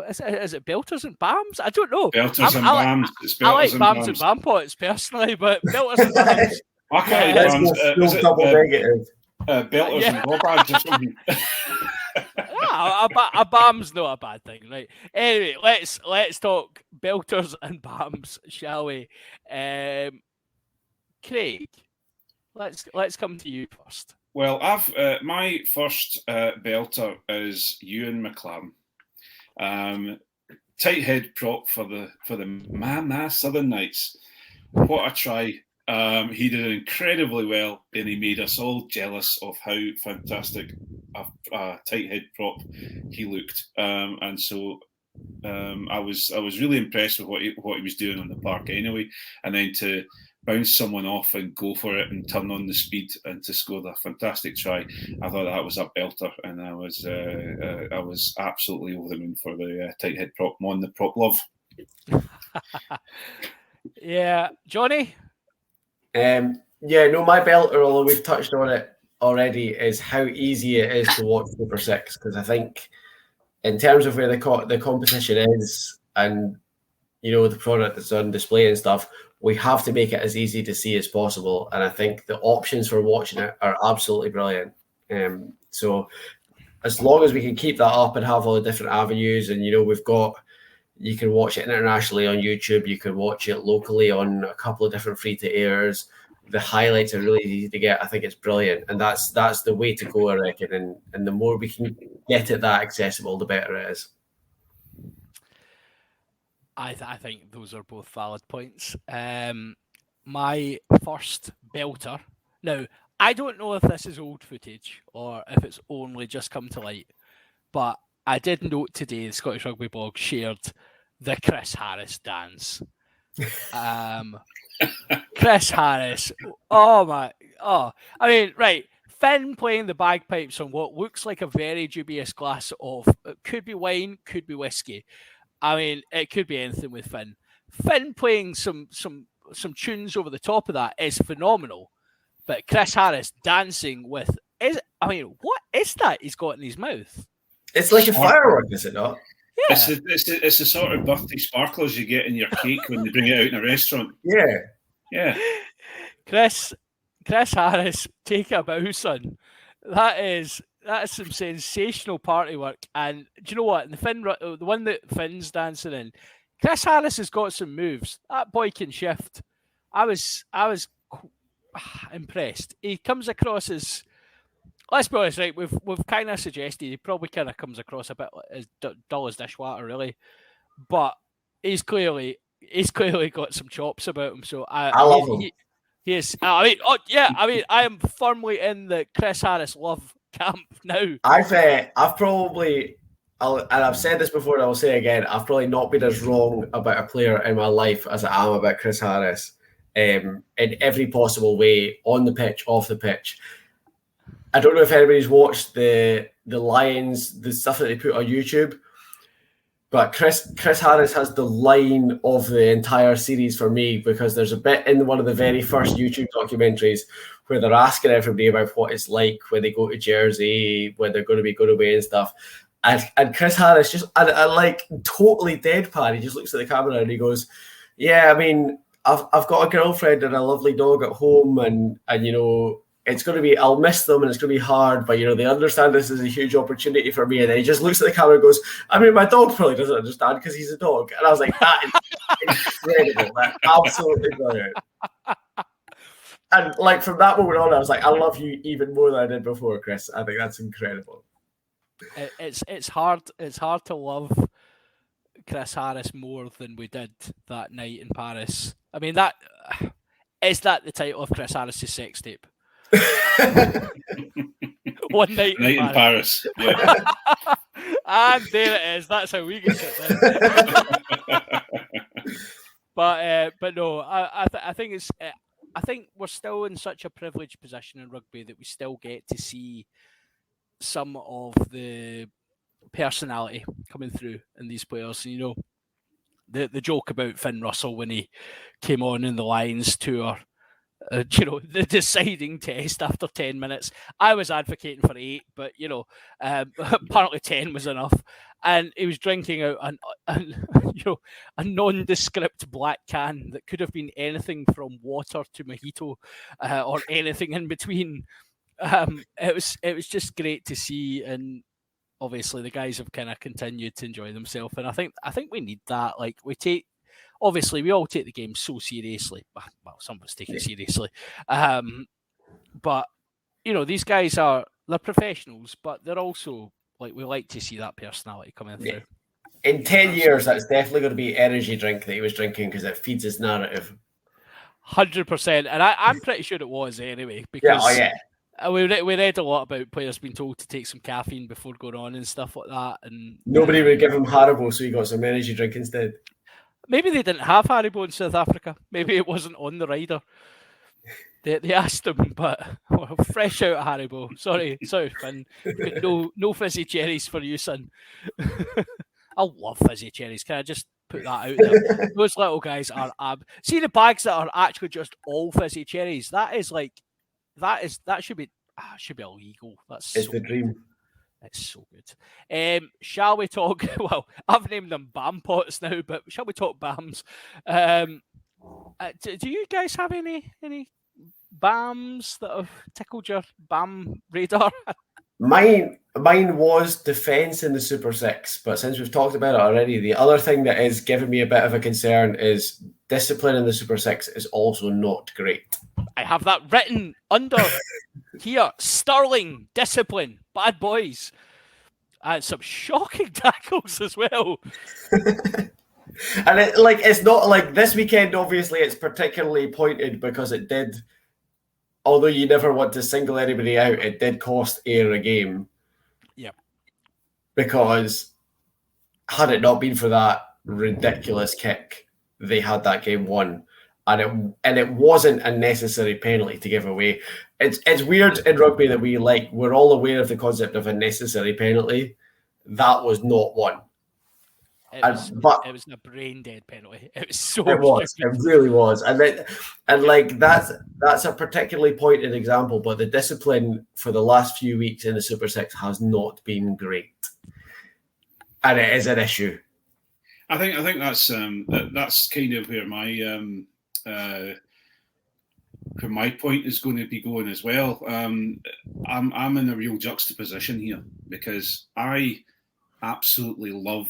is it belters and BAMs? I don't know. Belters and BAMs. I like BAMs and BAM pots personally, but belters and BAMs. I can't BAMs. Double negative. Belters and ball bags or something. A BAM's not a bad thing, right? Anyway, let's talk belters and BAMs, shall we? Craig, let's come to you first. Well, I've my first belter is Ewan McLaren. Tight head prop for the Southern Knights. What a try. He did incredibly well, and he made us all jealous of how fantastic a tight head prop he looked. And so I was really impressed with what he was doing on the park anyway. And then to bounce someone off and go for it and turn on the speed and to score a fantastic try. I thought that was a belter, and I was absolutely over the moon for the tight head prop on the prop love. Yeah, Johnny. Yeah, no, my belter, although we've touched on it already, is how easy it is to watch Super Six, because I think in terms of where the competition is and the product that's on display and stuff, we have to make it as easy to see as possible. And I think the options for watching it are absolutely brilliant. So as long as we can keep that up and have all the different avenues, and you can watch it internationally on YouTube, you can watch it locally on a couple of different free-to-airs. The highlights are really easy to get. I think it's brilliant, and that's the way to go, I reckon. And the more we can get it that accessible, the better it is. I think those are both valid points. My first belter. Now, I don't know if this is old footage or if it's only just come to light, but I did note today the Scottish Rugby blog shared the Chris Harris dance. Chris Harris. I mean, right. Finn playing the bagpipes on what looks like a very dubious glass of, it could be wine, could be whiskey. I mean, it could be anything with Finn. Finn playing some tunes over the top of that is phenomenal. But Chris Harris dancing with what is that he's got in his mouth? It's like a firework, is it not? Yeah. It's the sort of birthday sparklers you get in your cake when they bring it out in a restaurant. Yeah. Yeah. Chris Harris, take a bow, son. That is some sensational party work. And do you know what? The one that Finn's dancing in, Chris Harris has got some moves. That boy can shift. I was impressed. He comes across as, let's be honest, right? We've kind of suggested he probably kind of comes across a bit as dull as dishwater, really. But he's clearly got some chops about him. So I love him. He is. I am firmly in the Chris Harris love camp now. I've probably, and I've said this before and I will say again, I've probably not been as wrong about a player in my life as I am about Chris Harris, in every possible way, on the pitch, off the pitch. I don't know if anybody's watched the Lions, the stuff that they put on YouTube, but Chris Harris has the line of the entire series for me, because there's a bit in one of the very first YouTube documentaries where they're asking everybody about what it's like when they go to Jersey, when they're going to be going away and stuff. And Chris Harris just, and like totally deadpan, he just looks at the camera and he goes, yeah, I mean, I've got a girlfriend and a lovely dog at home, and it's going to be, I'll miss them and it's going to be hard, but they understand this is a huge opportunity for me. And then he just looks at the camera and goes, I mean, my dog probably doesn't understand because he's a dog. And I was like, that is incredible. That's absolutely brilliant. And like from that moment on, I was like, I love you even more than I did before, Chris. I think that's incredible. It's hard to love Chris Harris more than we did that night in Paris. I mean, is that the title of Chris Harris's sex tape? One night in Paris. Yeah. And there it is. That's how we get it. But no, I think it's. I think we're still in such a privileged position in rugby that we still get to see some of the personality coming through in these players. The joke about Finn Russell when he came on in the Lions tour. The deciding test after 10 minutes. I was advocating for 8, but apparently 10 was enough. And he was drinking out a nondescript black can that could have been anything from water to mojito, or anything in between. It was just great to see, and obviously the guys have kind of continued to enjoy themselves. And I think we need that. Like obviously, we all take the game so seriously. Well, some of us take it seriously. But, these guys they're professionals, but they're also, we like to see that personality coming through. In 10 years, that's definitely going to be energy drink that he was drinking, because it feeds his narrative. 100%. And I'm pretty sure it was anyway. Because we read a lot about players being told to take some caffeine before going on and stuff like that. And nobody would give him Haribo, so he got some energy drink instead. Maybe they didn't have Haribo in South Africa. Maybe it wasn't on the rider. They asked him, but fresh out of Haribo. Sorry, Finn. No fizzy cherries for you, son. I love fizzy cherries. Can I just put that out there? Those little guys are see the bags that are actually just all fizzy cherries. That should be illegal. That's It's so the good. dream. It's so good. Shall we talk? Well, I've named them Bam Pots now, but shall we talk Bams? Do you guys have any BAMs that have tickled your BAM radar? Mine was defence in the Super Six, but since we've talked about it already, the other thing that is giving me a bit of a concern is discipline in the Super Six is also not great. I have that written under here. Sterling, discipline, bad boys. And some shocking tackles as well. And it's not like this weekend, obviously, it's particularly pointed because it did, although you never want to single anybody out, it did cost Ayr a game. Yeah. Because had it not been for that ridiculous kick, they had that game won. And it wasn't a necessary penalty to give away. It's weird in rugby that we're all aware of the concept of a necessary penalty. That was not one. It was a brain dead penalty. It was so It stupid. It really was. And that's a particularly pointed example, but the discipline for the last few weeks in the Super Six has not been great. And it is an issue. I think that's kind of where my point is going to be going as well. I'm in a real juxtaposition here because I absolutely love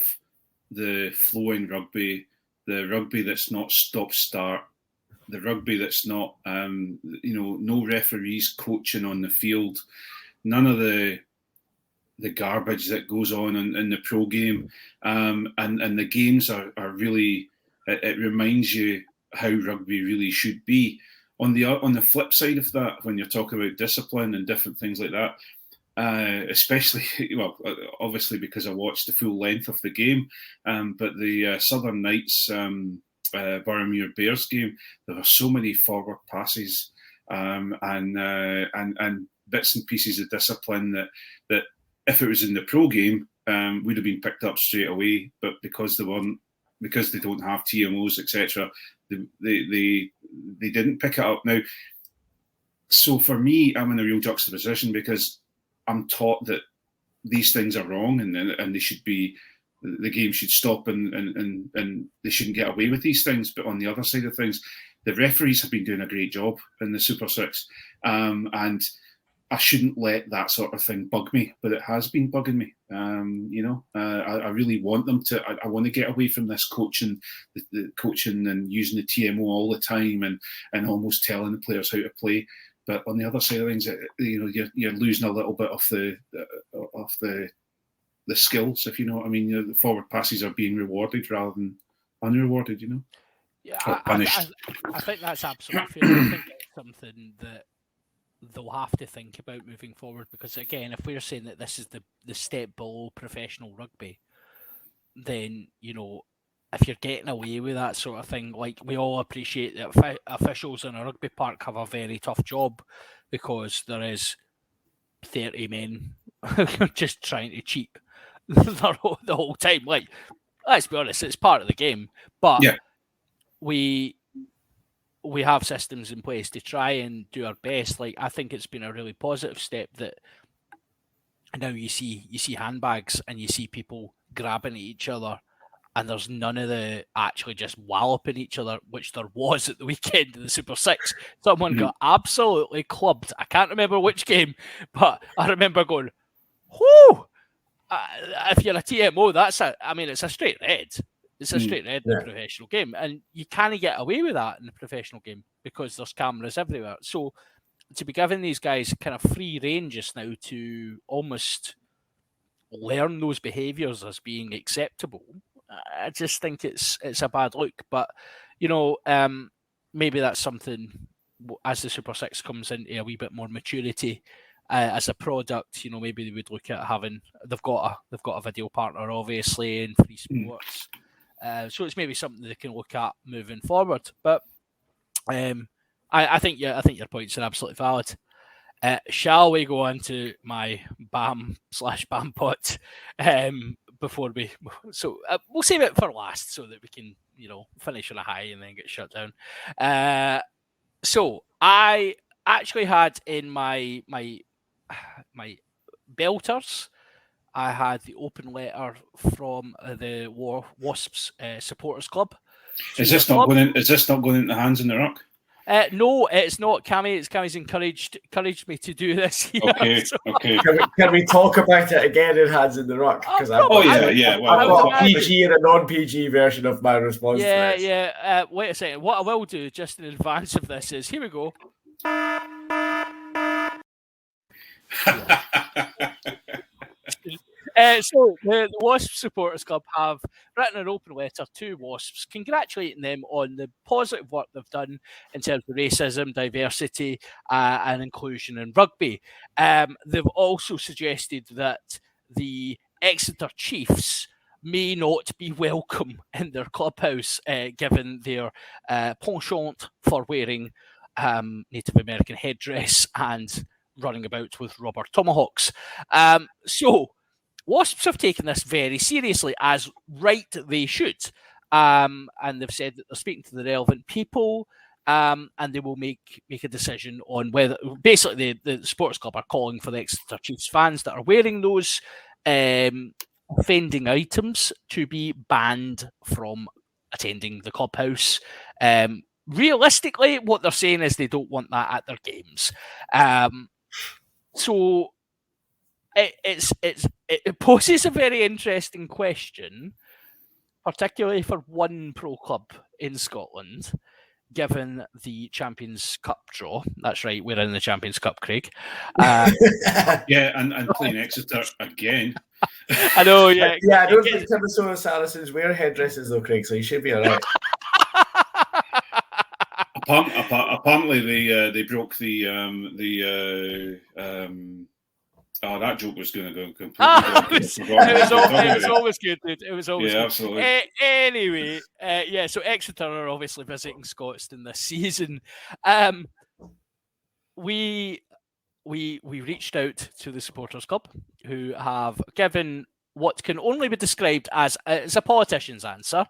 the flowing rugby, the rugby that's not stop-start, the rugby that's not, no referees coaching on the field, none of the garbage that goes on in the pro game, and the games are really. It reminds you how rugby really should be. On the flip side of that, when you're talking about discipline and different things like that. Especially, obviously because I watched the full length of the game, but the Southern Knights Boroughmuir Bears game, there were so many forward passes and bits and pieces of discipline that if it was in the pro game would have been picked up straight away, but because they don't have TMOs, etc., they didn't pick it up. Now, so for me, I'm in a real juxtaposition because I'm taught that these things are wrong and they should be, the game should stop and they shouldn't get away with these things. But on the other side of things, the referees have been doing a great job in the Super Six, and I shouldn't let that sort of thing bug me, but it has been bugging me. I really want them to. I want to get away from this coaching, the coaching and using the TMO all the time and almost telling the players how to play. But on the other side of things, you're losing a little bit of the skills, if you know what I mean. The forward passes are being rewarded rather than unrewarded, Yeah, or punished. I think that's absolutely fair. I think it's something that they'll have to think about moving forward, because again, if we're saying that this is the step below professional rugby, then if you're getting away with that sort of thing, like, we all appreciate that officials in a rugby park have a very tough job because there is 30 men just trying to cheat the whole time. Like, let's be honest, it's part of the game, but Yeah. we have systems in place to try and do our best. Like, I think it's been a really positive step that now you see handbags and you see people grabbing at each other, and there's none of the actually just walloping each other, which there was at the weekend in the Super Six. Someone got absolutely clubbed. I can't remember which game, but I remember going, whoo! If you're a TMO, it's a straight red. It's a straight red in a professional game, and you can't get away with that in a professional game because there's cameras everywhere. So to be giving these guys kind of free rein just now to almost learn those behaviours as being acceptable, I just think it's a bad look. But maybe that's something as the Super Six comes into a wee bit more maturity as a product. Maybe they would look at having. They've got a video partner, obviously, in Free Sports. So it's maybe something they can look at moving forward. But I think your points are absolutely valid. Shall we go on to my BAM/BAM pot before we? So we'll save it for last so that we can, finish on a high and then get shut down. So I actually had in my belters, I had the open letter from the Wasps supporters club. Is this not going into Hands in the Ruck? No, it's not, Cammy. Cammy's encouraged me to do this here. Okay, okay. Can we talk about it again in Hands in the Ruck? Because Well, I've got a PG and a non-PG version of my response. Yeah. Wait a second. What I will do just in advance of this is, here we go. So the Wasps supporters club have written an open letter to Wasps congratulating them on the positive work they've done in terms of racism, diversity and inclusion in rugby. They've also suggested that the Exeter Chiefs may not be welcome in their clubhouse given their penchant for wearing Native American headdress and running about with rubber tomahawks. So Wasps have taken this very seriously, as right they should. And they've said that they're speaking to the relevant people and they will make a decision on whether, basically the sports club are calling for the Exeter Chiefs fans that are wearing those offending items to be banned from attending the clubhouse. Realistically, what they're saying is they don't want that at their games. So it poses a very interesting question, particularly for one pro club in Scotland, given the Champions Cup draw. That's right, we're in the Champions Cup, Craig. Yeah, and playing Exeter again. I know, yeah. Yeah, I don't think Minnesota Saracens wear headdresses though, Craig, so you should be all right. Apparently, they broke the that joke was going to go completely. It was always good, dude. It was always good. Absolutely. Absolutely. Anyway, so Exeter are obviously visiting Scotstoun this season. We reached out to the supporters club, who have given what can only be described as a politician's answer,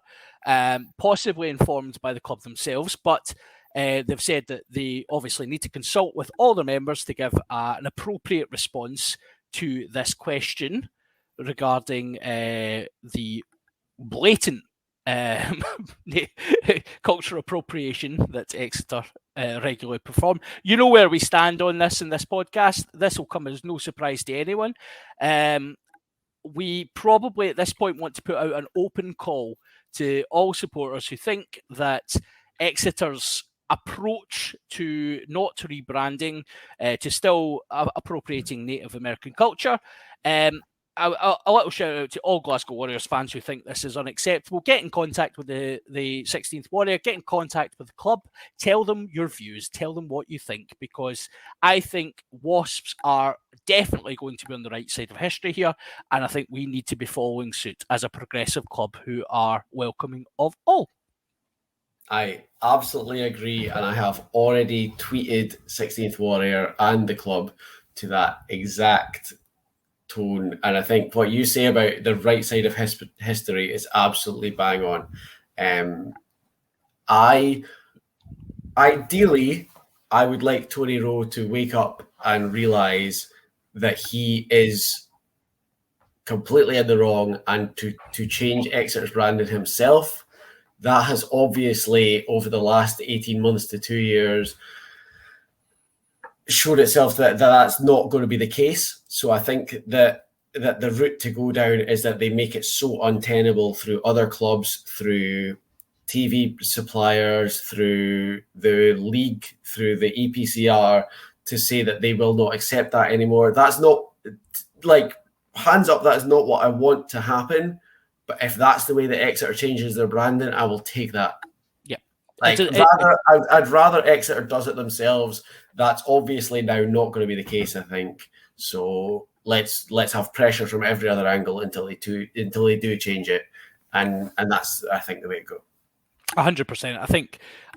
possibly informed by the club themselves, but they've said that they obviously need to consult with all their members to give an appropriate response to this question regarding the blatant cultural appropriation that Exeter regularly perform. You know where we stand on this in this podcast. This will come as no surprise to anyone. We probably at this point want to put out an open call to all supporters who think that Exeter's approach to not rebranding, to still appropriating Native American culture. A little shout out to all Glasgow Warriors fans who think this is unacceptable. Get in contact with the 16th Warrior, get in contact with the club, tell them your views, tell them what you think, because I think Wasps are definitely going to be on the right side of history here, and I think we need to be following suit as a progressive club who are welcoming of all. I absolutely agree, and I have already tweeted 16th Warrior and the club to that exact tone. And I think what you say about the right side of history is absolutely bang on. Ideally, I would like Tony Rowe to wake up and realise that he is completely in the wrong and to change Exeter's branding himself. That has obviously, over the last 18 months to 2 years, showed itself that that's not going to be the case. So I think that the route to go down is that they make it so untenable through other clubs, through TV suppliers, through the league, through the EPCR, to say that they will not accept that anymore. That's not, like, hands up, that is not what I want to happen. But if that's the way that Exeter changes their branding, I will take that. Yeah. Like, I'd rather Exeter does it themselves. That's obviously now not going to be the case, I think. So let's have pressure from every other angle until they do change it. and that's, I think, the way to go. 100%.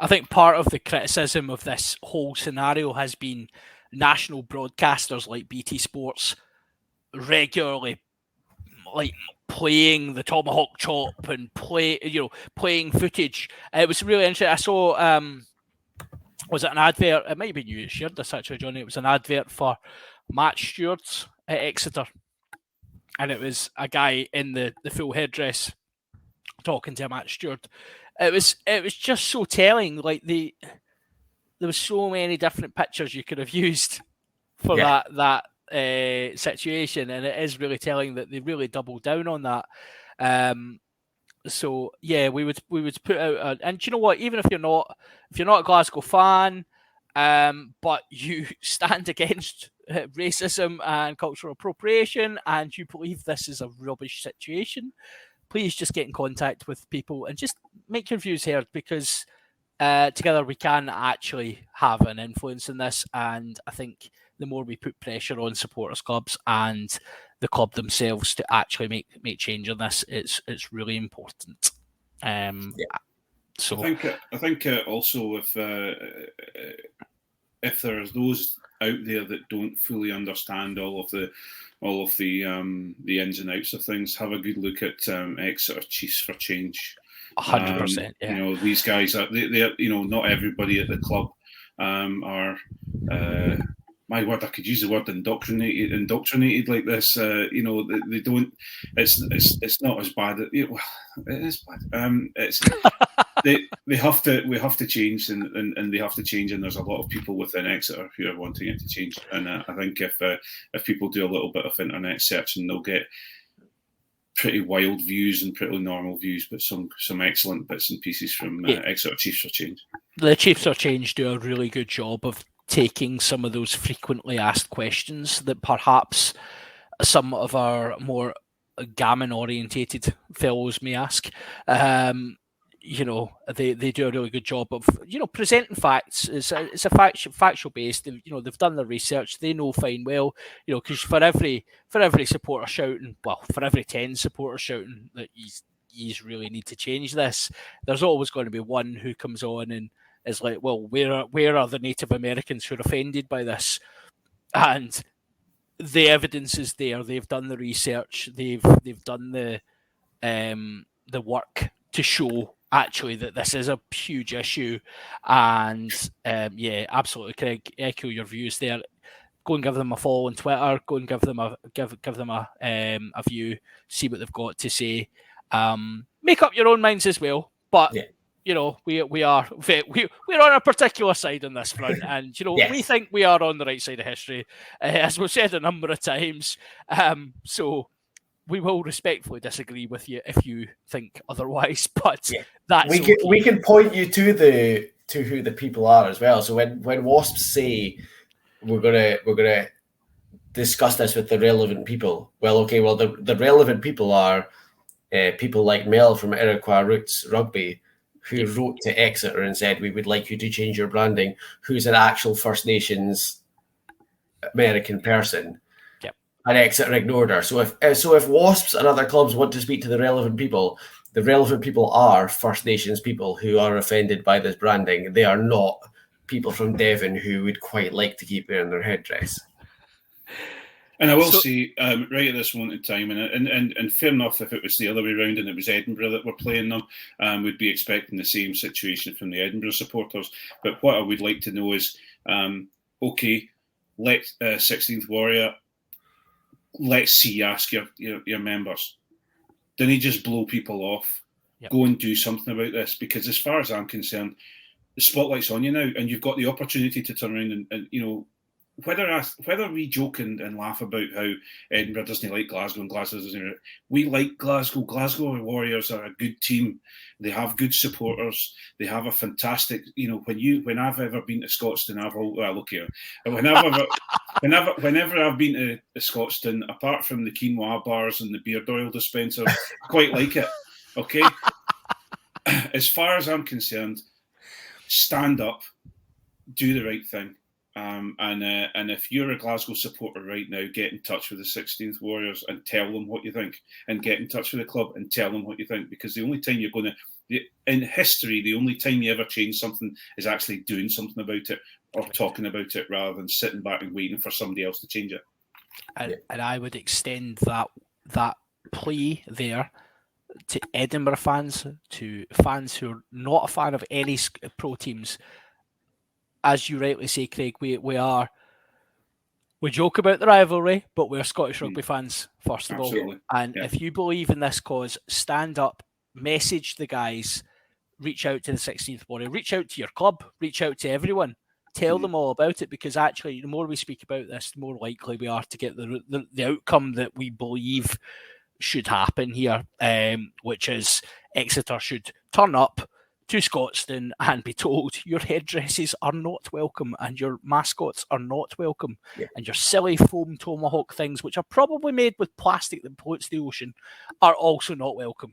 I think part of the criticism of this whole scenario has been national broadcasters like BT Sports regularly like playing the tomahawk chop and playing footage. It was really interesting. I saw was it an advert? It might have been you that shared this actually, Johnny. It was an advert for match stewards at Exeter, and it was a guy in the full headdress talking to a match steward. It was just so telling. Like there was so many different pictures you could have used for that situation, and it is really telling that they really doubled down on that. So yeah, we would put out, and do you know what? Even if you're not a Glasgow fan, but you stand against racism and cultural appropriation, and you believe this is a rubbish situation, please just get in contact with people and just make your views heard, because together we can actually have an influence in this. And I think the more we put pressure on supporters clubs and the club themselves to actually make change on this, it's really important. So I think also if there's those out there that don't fully understand all of the ins and outs of things, have a good look at Exeter Chiefs for Change. 100%. Yeah. You know, these guys are they not everybody at the club are. My word, I could use the word indoctrinated like this. They don't. It's not as bad. It is bad. We have to change, and they have to change. And there's a lot of people within Exeter who are wanting it to change. And I think if people do a little bit of internet searching, they'll get pretty wild views and pretty normal views, but some excellent bits and pieces from Exeter Chiefs for Change. The Chiefs for Change do a really good job of taking some of those frequently asked questions that perhaps some of our more gammon-orientated fellows may ask. They do a really good job of presenting facts. It's a factual based. They've done the research. They know fine well. Because for every supporter shouting, well, for every 10 supporters shouting that you really need to change this, there's always going to be one who comes on and is like, well, where are the Native Americans who are offended by this? And the evidence is there. They've done the research. They've done the work to show actually that this is a huge issue. And absolutely, Craig, echo your views there. Go and give them a follow on Twitter. Go and give them a view. See what they've got to say. Make up your own minds as well. But we're on a particular side on this front, and yes, we think we are on the right side of history, as we've said a number of times. So we will respectfully disagree with you if you think otherwise. But we can point you to who the people are as well. So when Wasps say we're gonna discuss this with the relevant people, the relevant people are people like Mel from Iroquois Roots Rugby, who wrote to Exeter and said, we would like you to change your branding, who's an actual First Nations American person. Yep. And Exeter ignored her. So if Wasps and other clubs want to speak to the relevant people are First Nations people who are offended by this branding. They are not people from Devon who would quite like to keep wearing their headdress. And I will say, right at this moment in time, and fair enough, if it was the other way around and it was Edinburgh that were playing them, we'd be expecting the same situation from the Edinburgh supporters. But what I would like to know is, okay, let 16th Warrior, let's see, ask your members. Don't you just blow people off? Yep. Go and do something about this, because as far as I'm concerned, the spotlight's on you now, and you've got the opportunity to turn around and whether we joke and laugh about how Edinburgh doesn't like Glasgow and Glasgow doesn't, we like Glasgow. Glasgow Warriors are a good team. They have good supporters. They have a fantastic, when I've ever been to Scotstoun, whenever I've been to Scotstoun, apart from the quinoa bars and the beard oil dispenser, I quite like it. Okay. As far as I'm concerned, stand up, do the right thing. And if you're a Glasgow supporter right now, get in touch with the 16th Warriors and tell them what you think, and get in touch with the club and tell them what you think, because the only time you're going to, in history, the only time you ever change something is actually doing something about it or talking about it, rather than sitting back and waiting for somebody else to change it. And I would extend that plea there to Edinburgh fans, to fans who are not a fan of any pro teams. As you rightly say, Craig, we joke about the rivalry, but we're Scottish rugby fans, first of Absolutely. all. And if you believe in this cause, stand up, message the guys, reach out to the 16th Warrior, reach out to your club, reach out to everyone, tell them all about it, because actually the more we speak about this, the more likely we are to get the outcome that we believe should happen here, which is Exeter should turn up to Scotstoun and be told your headdresses are not welcome and your mascots are not welcome, and your silly foam tomahawk things, which are probably made with plastic that pollutes the ocean, are also not welcome.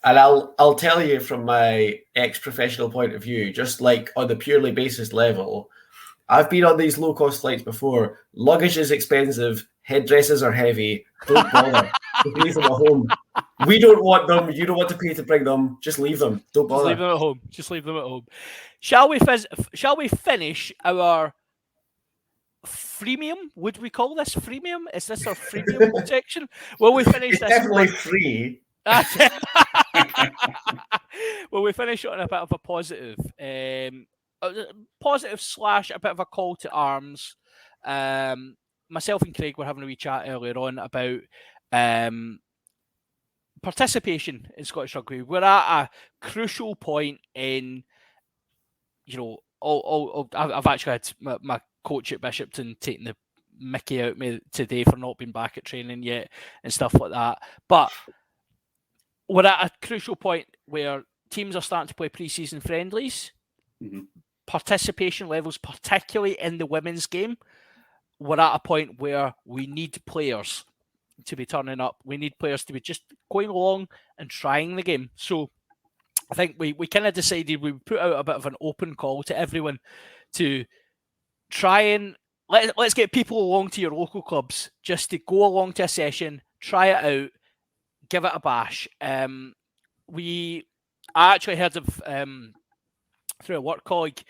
And I'll tell you from my ex-professional point of view, just like on the purely basis level, I've been on these low-cost flights before. Luggage is expensive. Headdresses are heavy. Don't bother. Just leave them at home. We don't want them. You don't want to pay to bring them. Just leave them. Don't bother. Just leave them at home. Shall we finish our freemium? Would we call this freemium? Is this our freemium section? Will we finish It's this? definitely free. Well, we finish on a bit of a positive, positive / a bit of a call to arms. Myself and Craig were having a wee chat earlier on about participation in Scottish rugby. We're at a crucial point in, I've actually had my coach at Bishopton taking the mickey out of me today for not being back at training yet and stuff like that. But we're at a crucial point where teams are starting to play pre-season friendlies. Mm-hmm. Participation levels, particularly in the women's game, we're at a point where we need players to be turning up. We need players to be just going along and trying the game. So I think we kind of decided we put out a bit of an open call to everyone to try and let's get people along to your local clubs, just to go along to a session, try it out, give it a bash. I actually heard of through a work colleague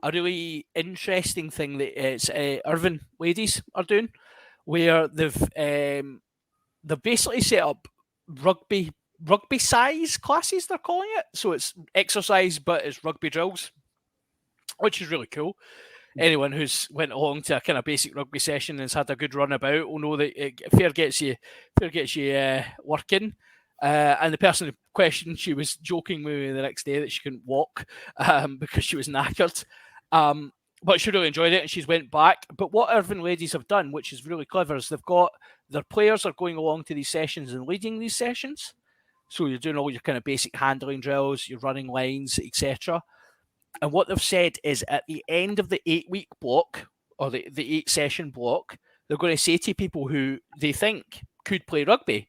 a really interesting thing that it's Irvine ladies are doing, where they've basically set up rugby size classes, they're calling it. So it's exercise, but it's rugby drills, which is really cool. Anyone who's went along to a kind of basic rugby session and has had a good run about will know that fair gets you working. And the person in question, she was joking with me the next day that she couldn't walk because she was knackered. But she really enjoyed it and she's went back. But what Irvine ladies have done, which is really clever, is they've got their players are going along to these sessions and leading these sessions. So you're doing all your kind of basic handling drills, you're running lines, etc. And what they've said is at the end of the 8-week block or the 8-session block, they're going to say to people who they think could play rugby,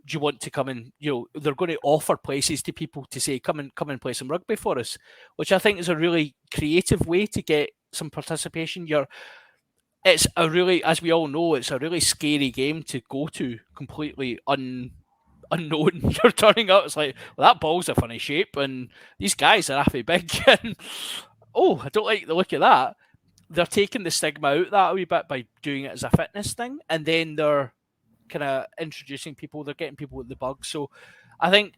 do you want to come and, they're going to offer places to people to say, come and play some rugby for us, which I think is a really creative way to get some participation. It's a really, as we all know, it's a really scary game to go to completely unknown. You're turning up, it's like, well, that ball's a funny shape and these guys are awfully big and I don't like the look of that. They're taking the stigma out that a wee bit by doing it as a fitness thing, and then they're kind of introducing people, they're getting people with the bug. So I think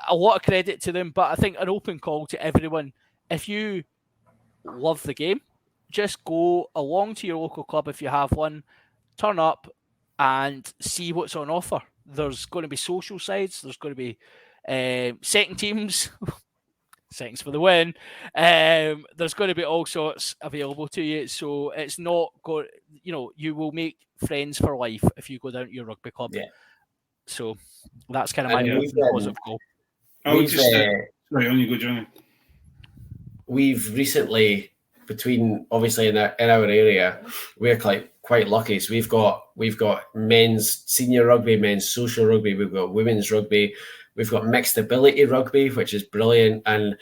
a lot of credit to them, but I think an open call to everyone, if you love the game, just go along to your local club if you have one, turn up and see what's on offer. There's going to be social sides, there's going to be second teams, seconds for the win. There's going to be all sorts available to you, so it's not going. You will make friends for life if you go down to your rugby club. Yeah. So that's kind of my positive goal. I would just sorry, on you go, Jonny. We've recently, between obviously in our area, we're quite lucky. So we've got men's senior rugby, men's social rugby, we've got women's rugby, we've got mixed ability rugby, which is brilliant. And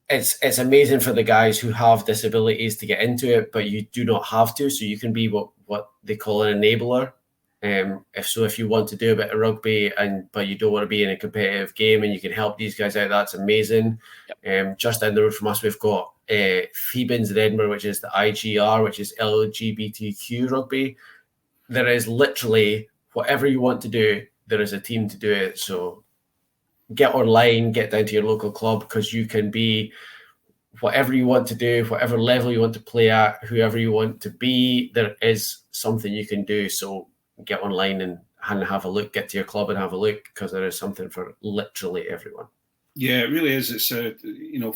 it's amazing for the guys who have disabilities to get into it, but you do not have to. So you can be what they call an enabler. If you want to do a bit of rugby but you don't want to be in a competitive game and you can help these guys out, that's amazing. Just down the road from us, we've got Thebans in Edinburgh, which is the IGR, which is LGBTQ rugby. There is literally whatever you want to do, there is a team to do it. So get online, get down to your local club, because you can be whatever you want to do, whatever level you want to play at, whoever you want to be, there is something you can do. So get online and have a look, get to your club and have a look, because there is something for literally everyone. Yeah, it really is. It's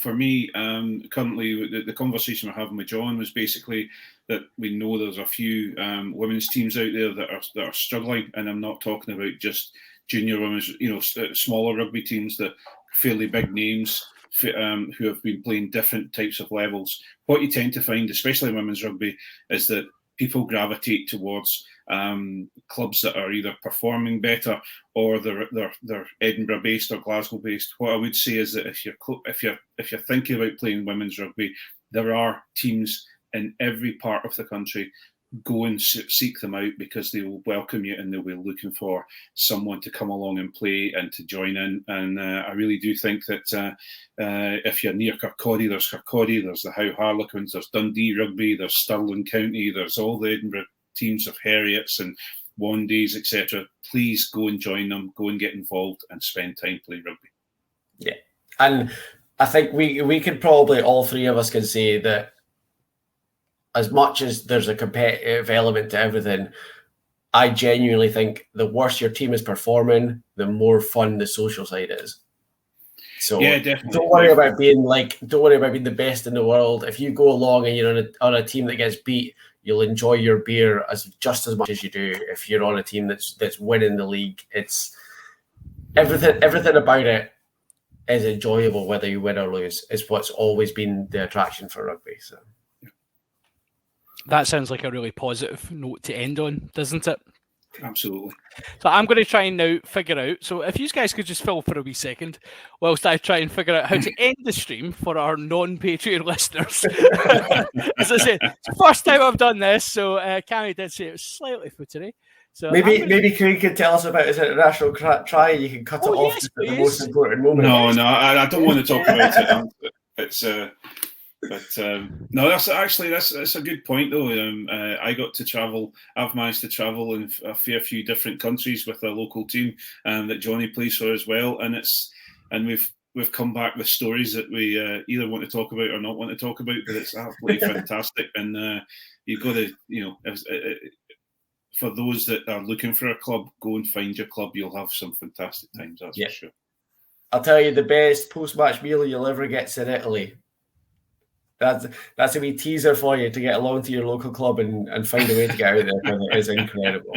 for me, currently the conversation we're having with John was basically that we know there's a few women's teams out there that are struggling, and I'm not talking about just junior women's, smaller rugby teams, that fairly big names who have been playing different types of levels. What you tend to find, especially in women's rugby, is that people gravitate towards clubs that are either performing better or they're Edinburgh based or Glasgow based. What I would say is that if you're thinking about playing women's rugby, there are teams in every part of the country. Go and seek them out, because they will welcome you and they'll be looking for someone to come along and play and to join in. And I really do think that if you're near Kirkcaldy, there's Kirkcaldy, there's the Howe Harlequins, there's Dundee Rugby, there's Stirling County, there's all the Edinburgh teams of Harriets and Wandays, etc. Please go and join them, go and get involved and spend time playing rugby. Yeah. And I think we could probably, all three of us can say that as much as there's a competitive element to everything, I genuinely think the worse your team is performing, the more fun the social side is. So yeah, definitely. Don't worry about being the best in the world. If you go along and you're on a team that gets beat, you'll enjoy your beer just as much as you do if you're on a team that's winning the league. It's everything about it is enjoyable, whether you win or lose. It's what's always been the attraction for rugby. So. That sounds like a really positive note to end on, doesn't it? Absolutely. So I'm going to try and now figure out. So if you guys could just fill for a wee second, whilst I try and figure out how to end the stream for our non-Patreon listeners. As I said, it's the first time I've done this, so Cammy did say it was slightly footery. So maybe Craig could tell us about his international try. You can cut it off at the most important moment. No, I don't want to talk about it. It's no, that's a good point though. I got to travel. I've managed to travel in a fair few different countries with a local team that Jonny plays for as well, and we've come back with stories that we either want to talk about or not want to talk about. But it's absolutely fantastic, and you've got to, for those that are looking for a club, go and find your club. You'll have some fantastic times. That's for sure. I'll tell you, the best post-match meal you'll ever get in Italy. That's a wee teaser for you to get along to your local club and find a way to get out there, because it is incredible.